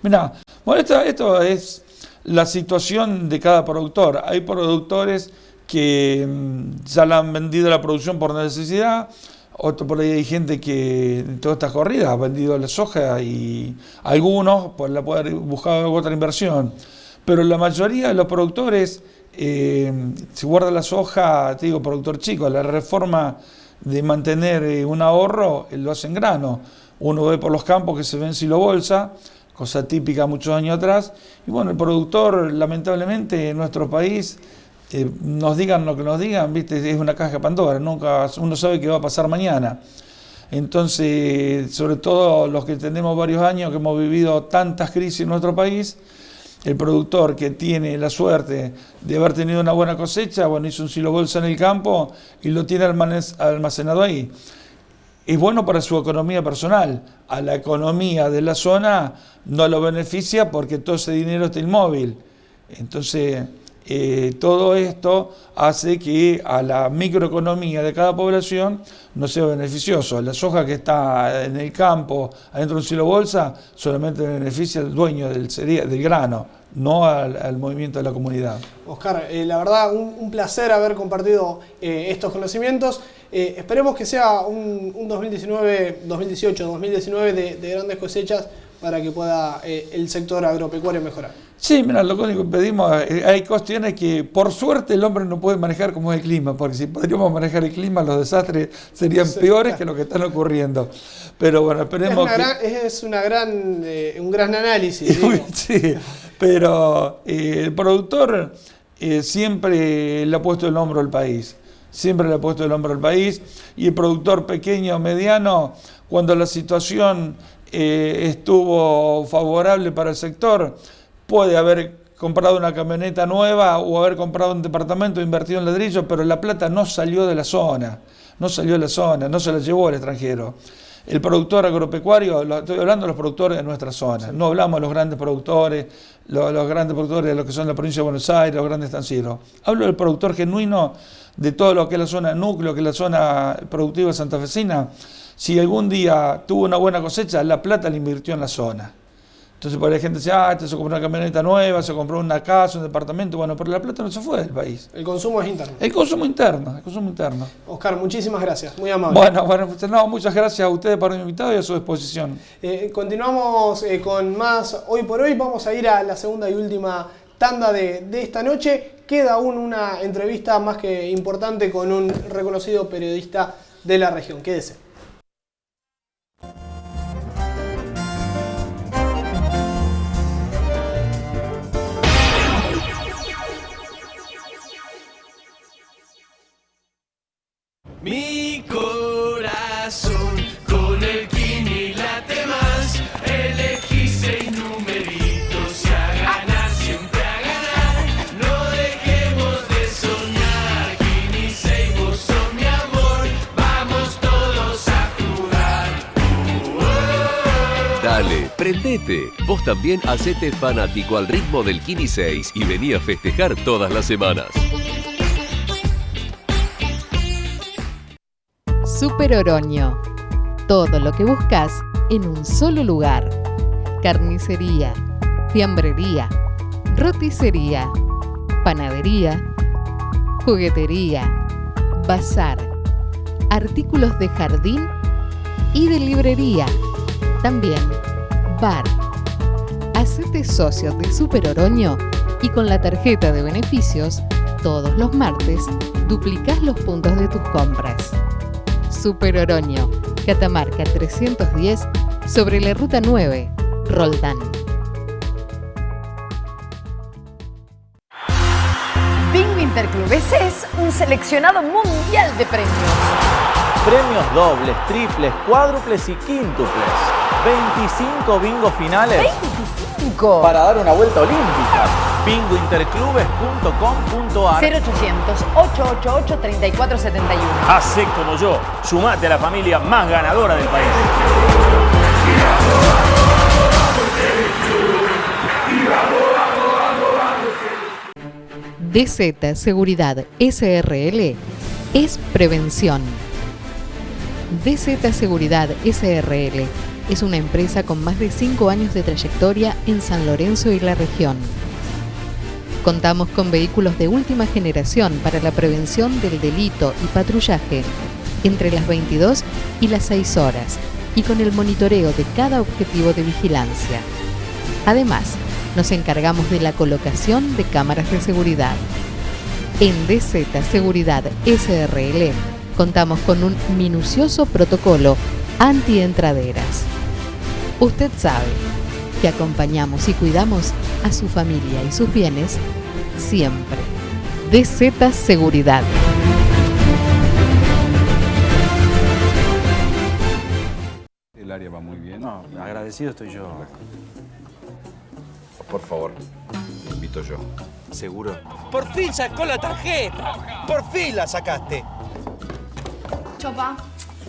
Mirá, bueno, esto es la situación de cada productor. Hay productores que ya la han vendido la producción por necesidad. Por ahí hay gente que en todas estas corridas ha vendido la soja, y algunos pues la pueden haber buscado otra inversión. Pero la mayoría de los productores, si guarda la soja, te digo, productor chico, la reforma de mantener un ahorro, lo hace en grano. Uno ve por los campos que se ven silo bolsa, cosa típica muchos años atrás. Y bueno, el productor, lamentablemente, en nuestro país, nos digan lo que nos digan, ¿viste? Es una caja de Pandora, nunca uno sabe qué va a pasar mañana. Entonces, sobre todo los que tenemos varios años, que hemos vivido tantas crisis en nuestro país, el productor que tiene la suerte de haber tenido una buena cosecha, bueno, hizo un silo bolsa en el campo y lo tiene almacenado ahí. Es bueno para su economía personal. A la economía de la zona no lo beneficia porque todo ese dinero está inmóvil. Entonces, todo esto hace que a la microeconomía de cada población no sea beneficioso. La soja que está en el campo, adentro de un silo bolsa, solamente beneficia al dueño del grano, no al movimiento de la comunidad. Oscar, la verdad, un placer haber compartido estos conocimientos. Esperemos que sea un 2018, 2019 de grandes cosechas para que pueda el sector agropecuario mejorar. Sí, mira, lo único que pedimos, hay cuestiones que por suerte el hombre no puede manejar, como es el clima, porque si podríamos manejar el clima, los desastres serían peores que lo que están ocurriendo. Pero bueno, esperemos es un gran análisis. Sí, pero el productor siempre le ha puesto el hombro al país. Siempre le ha puesto el hombro al país, y el productor pequeño o mediano, cuando la situación estuvo favorable para el sector, puede haber comprado una camioneta nueva o haber comprado un departamento, invertido en ladrillo, pero la plata no salió de la zona, no se la llevó al extranjero. El productor agropecuario, estoy hablando de los productores de nuestra zona, no hablamos de los grandes productores, los grandes productores de lo que son la provincia de Buenos Aires, los grandes estancieros. Hablo del productor genuino de todo lo que es la zona núcleo, que es la zona productiva santafesina. Si algún día tuvo una buena cosecha, la plata la invirtió en la zona. Entonces por ahí la gente dice, este se compró una camioneta nueva, se compró una casa, un departamento. Bueno, pero la plata no se fue del país. El consumo es interno. El consumo interno, el consumo interno. Oscar, muchísimas gracias, muy amable. Bueno, no, muchas gracias a ustedes por haberme invitado y a su disposición. Continuamos con más Hoy por Hoy. Vamos a ir a la segunda y última tanda de esta noche. Queda aún una entrevista más que importante con un reconocido periodista de la región. Quédese. Mi corazón con el Kini late más. Elegí 6 numeritos y a ganar, siempre a ganar. No dejemos de soñar. Kini 6, vos sos mi amor. Vamos todos a jugar. Dale, prendete. Vos también hacete fanático al ritmo del Kini 6 y vení a festejar todas las semanas. Super Oroño. Todo lo que buscas en un solo lugar. Carnicería, fiambrería, roticería, panadería, juguetería, bazar, artículos de jardín y de librería. También bar. Hacete socio de Super Oroño y con la tarjeta de beneficios, todos los martes, duplicás los puntos de tus compras. Super Oroño, Catamarca 310, sobre la Ruta 9, Roldán. Bingo Interclubes es un seleccionado mundial de premios. Premios dobles, triples, cuádruples y quíntuples. 25 bingo finales. 25. Para dar una vuelta olímpica. bingointerclubes.com.ar 0800-888-3471. Hacé como yo, sumate a la familia más ganadora del país. DZ Seguridad SRL es prevención. DZ Seguridad SRL es una empresa con más de 5 años de trayectoria en San Lorenzo y la región. Contamos con vehículos de última generación para la prevención del delito y patrullaje entre las 22 y las 6 horas y con el monitoreo de cada objetivo de vigilancia. Además, nos encargamos de la colocación de cámaras de seguridad. En DZ Seguridad SRL contamos con un minucioso protocolo anti-entraderas. Usted sabe que acompañamos y cuidamos a su familia y sus bienes siempre. DZ Seguridad. El área va muy bien. No, agradecido estoy yo. Por favor, te invito yo. ¿Seguro? Por fin sacó la tarjeta. Por fin la sacaste. Chopa,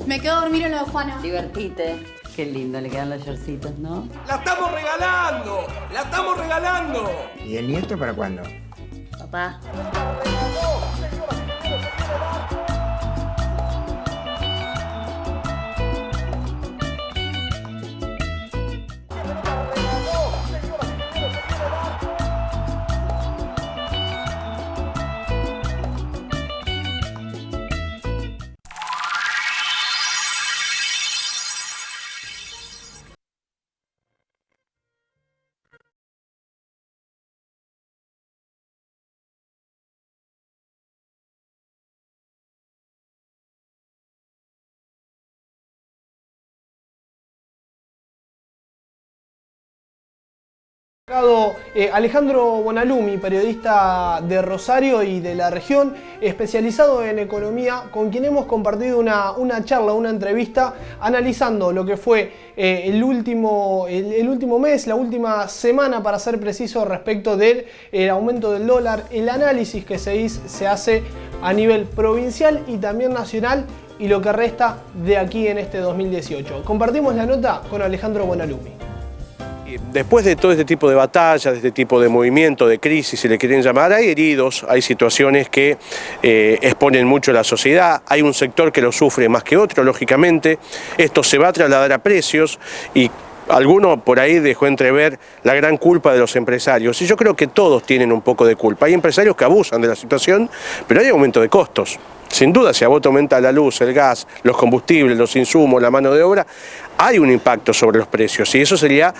me quedo a dormir en la de Juana. Divertite. Qué lindo le quedan los shortcitos, ¿no? ¡La estamos regalando! ¡La estamos regalando! ¿Y el nieto para cuándo? Papá. Alejandro Bonalumi, periodista de Rosario y de la región, especializado en economía, con quien hemos compartido una charla, una entrevista, analizando lo que fue el último mes, la última semana, para ser preciso, respecto del aumento del dólar, el análisis que se hace a nivel provincial y también nacional, y lo que resta de aquí en este 2018. Compartimos la nota con Alejandro Bonalumi. Después de todo este tipo de batallas, de este tipo de movimiento, de crisis, si le quieren llamar, hay heridos, hay situaciones que exponen mucho a la sociedad, hay un sector que lo sufre más que otro, lógicamente. Esto se va a trasladar a precios y Alguno por ahí dejó entrever la gran culpa de los empresarios, y yo creo que todos tienen un poco de culpa. Hay empresarios que abusan de la situación, pero hay aumento de costos. Sin duda, si a vos te aumenta la luz, el gas, los combustibles, los insumos, la mano de obra, hay un impacto sobre los precios, y eso sería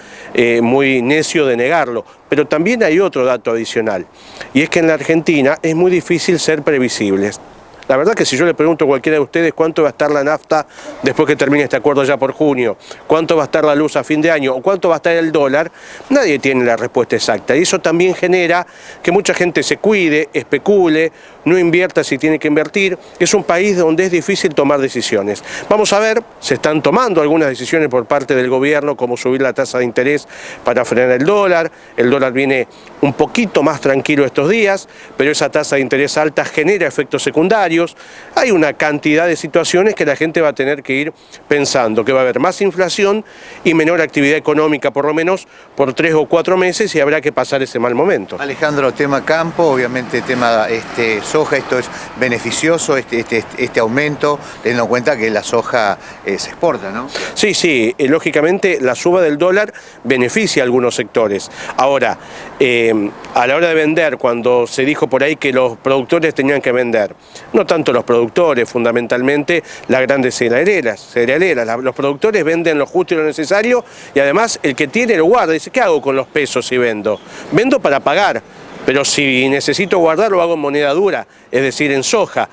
muy necio de negarlo. Pero también hay otro dato adicional, y es que en la Argentina es muy difícil ser previsibles. La verdad que si yo le pregunto a cualquiera de ustedes cuánto va a estar la nafta después que termine este acuerdo ya por junio, cuánto va a estar la luz a fin de año o cuánto va a estar el dólar, nadie tiene la respuesta exacta. Y eso también genera que mucha gente se cuide, especule, no invierta si tiene que invertir. Es un país donde es difícil tomar decisiones. Vamos a ver, se están tomando algunas decisiones por parte del gobierno, como subir la tasa de interés para frenar el dólar. El dólar viene un poquito más tranquilo estos días, pero esa tasa de interés alta genera efectos secundarios. Hay una cantidad de situaciones que la gente va a tener que ir pensando, que va a haber más inflación y menor actividad económica, por lo menos por 3 o 4 meses, y habrá que pasar ese mal momento. Alejandro, tema campo, obviamente tema soja, esto es beneficioso, este aumento, teniendo en cuenta que la soja se exporta, ¿no? Sí, lógicamente la suba del dólar beneficia a algunos sectores. Ahora, a la hora de vender, cuando se dijo por ahí que los productores tenían que vender, no tanto los productores, fundamentalmente las grandes cerealeras. Los productores venden lo justo y lo necesario, y además el que tiene lo guarda. Dice, ¿qué hago con los pesos si vendo? Vendo para pagar, pero si necesito guardar lo hago en moneda dura, es decir, en soja.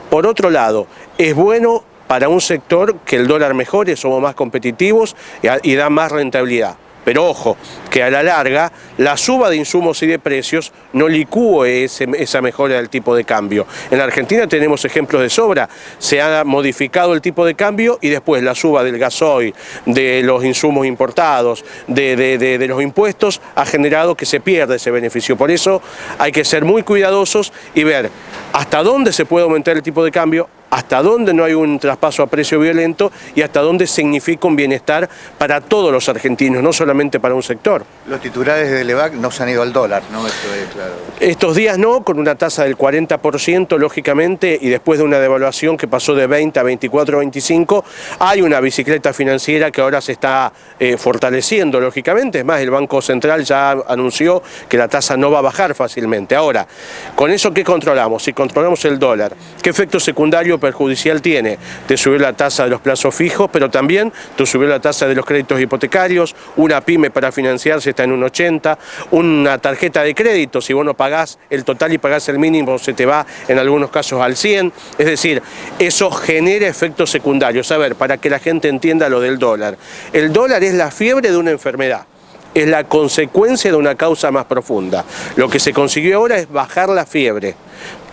Por otro lado, es bueno para un sector que el dólar mejore, somos más competitivos y da más rentabilidad. Pero ojo, que a la larga la suba de insumos y de precios no licúe esa mejora del tipo de cambio. En la Argentina tenemos ejemplos de sobra. Se ha modificado el tipo de cambio y después la suba del gasoil, de los insumos importados, de los impuestos, ha generado que se pierda ese beneficio. Por eso hay que ser muy cuidadosos y ver hasta dónde se puede aumentar el tipo de cambio, hasta dónde no hay un traspaso a precio violento y hasta dónde significa un bienestar para todos los argentinos, no solamente para un sector. Los titulares de Levac no se han ido al dólar, ¿no? Esto es claro. Estos días no, con una tasa del 40%, lógicamente, y después de una devaluación que pasó de 20 a 24, 25, hay una bicicleta financiera que ahora se está fortaleciendo, lógicamente. Es más, el Banco Central ya anunció que la tasa no va a bajar fácilmente. Ahora, ¿con eso qué controlamos? Si controlamos el dólar, ¿qué efecto secundario perjudicial tiene? De subir la tasa de los plazos fijos, pero también de subir la tasa de los créditos hipotecarios. Una pyme para financiarse está en un 80, una tarjeta de crédito, si vos no pagás el total y pagás el mínimo, se te va en algunos casos al 100, es decir, eso genera efectos secundarios. A ver, para que la gente entienda lo del dólar, el dólar es la fiebre de una enfermedad, es la consecuencia de una causa más profunda. Lo que se consiguió ahora es bajar la fiebre,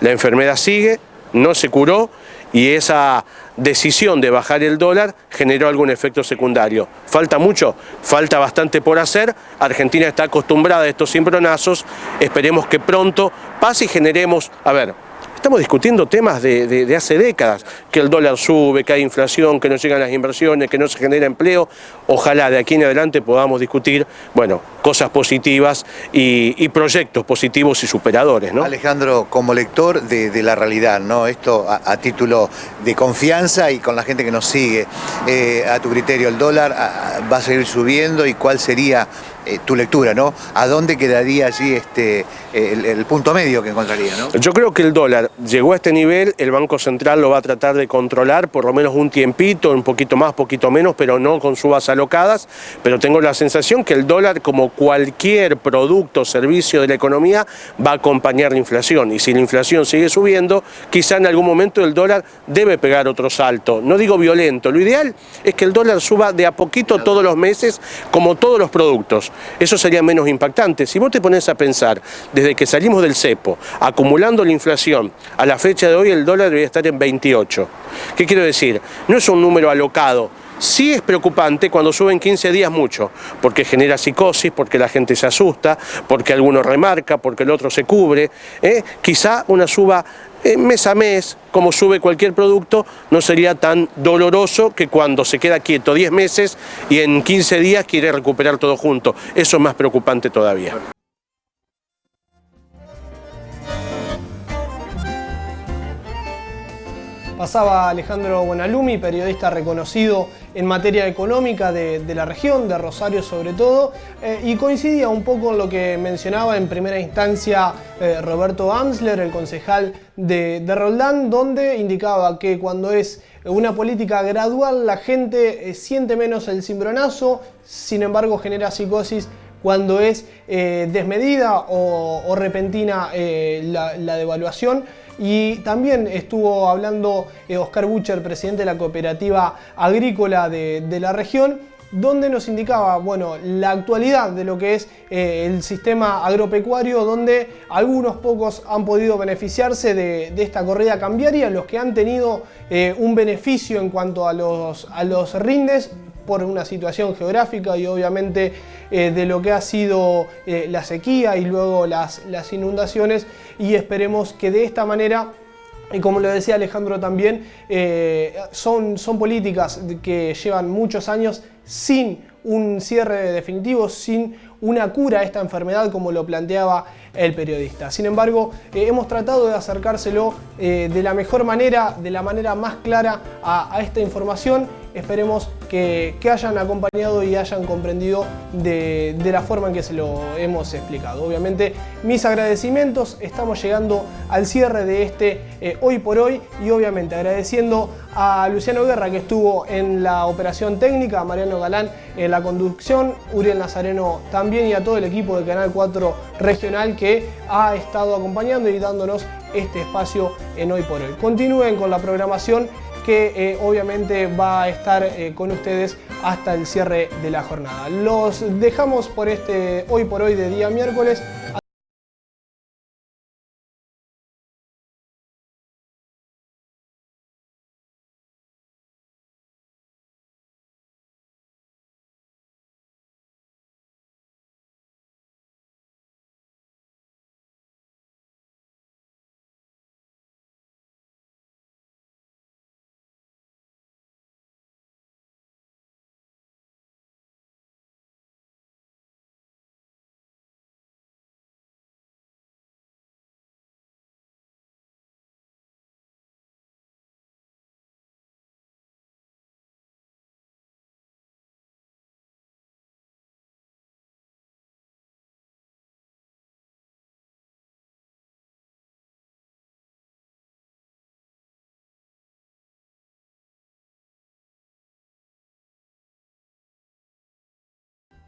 la enfermedad sigue, no se curó, y esa decisión de bajar el dólar generó algún efecto secundario. ¿Falta mucho? Falta bastante por hacer. Argentina está acostumbrada a estos cimbronazos. Esperemos que pronto pase y generemos... A ver, estamos discutiendo temas de hace décadas, que el dólar sube, que hay inflación, que no llegan las inversiones, que no se genera empleo. Ojalá de aquí en adelante podamos discutir, bueno, cosas positivas y proyectos positivos y superadores, ¿no? Alejandro, como lector de la realidad, ¿no? Esto a título de confianza y con la gente que nos sigue, a tu criterio, ¿el dólar va a seguir subiendo y cuál sería tu lectura, ¿no? ¿A dónde quedaría allí el punto medio que encontraría, ¿no? Yo creo que el dólar llegó a este nivel, el Banco Central lo va a tratar de controlar por lo menos un tiempito, un poquito más, poquito menos, pero no con subas alocadas, pero tengo la sensación que el dólar, como cualquier producto o servicio de la economía, va a acompañar la inflación, y si la inflación sigue subiendo, quizá en algún momento el dólar debe pegar otro salto, no digo violento, lo ideal es que el dólar suba de a poquito todos los meses, como todos los productos. Eso sería menos impactante. Si vos te pones a pensar, desde que salimos del cepo, acumulando la inflación, a la fecha de hoy el dólar debería estar en 28. ¿Qué quiero decir? No es un número alocado. Sí es preocupante cuando suben 15 días mucho, porque genera psicosis, porque la gente se asusta, porque alguno remarca, porque el otro se cubre. Quizá una suba mes a mes, como sube cualquier producto, no sería tan doloroso que cuando se queda quieto 10 meses y en 15 días quiere recuperar todo junto. Eso es más preocupante todavía. Pasaba Alejandro Buonalumi, periodista reconocido en materia económica de la región, de Rosario sobre todo, y coincidía un poco en lo que mencionaba en primera instancia Roberto Amsler, el concejal de Roldán, donde indicaba que cuando es una política gradual la gente siente menos el cimbronazo, sin embargo genera psicosis cuando es desmedida o repentina la devaluación. Y también estuvo hablando Oscar Bucher, presidente de la cooperativa agrícola de la región, donde nos indicaba, bueno, la actualidad de lo que es el sistema agropecuario, donde algunos pocos han podido beneficiarse de esta corrida cambiaria, los que han tenido un beneficio en cuanto a los rindes, por una situación geográfica y obviamente de lo que ha sido la sequía y luego las inundaciones, y esperemos que de esta manera, y como lo decía Alejandro también, son políticas que llevan muchos años sin un cierre definitivo, sin una cura a esta enfermedad como lo planteaba el periodista. Sin embargo, hemos tratado de acercárselo de la mejor manera, de la manera más clara a esta información. Esperemos que hayan acompañado y hayan comprendido de la forma en que se lo hemos explicado. Obviamente, mis agradecimientos. Estamos llegando al cierre de este Hoy por Hoy, y obviamente agradeciendo a Luciano Guerra, que estuvo en la operación técnica, a Mariano Galán en la conducción, Uriel Nazareno también, y a todo el equipo de Canal 4 Regional que ha estado acompañando y dándonos este espacio en Hoy por Hoy. Continúen con la programación que obviamente va a estar con ustedes hasta el cierre de la jornada. Los dejamos por este Hoy por Hoy de día miércoles.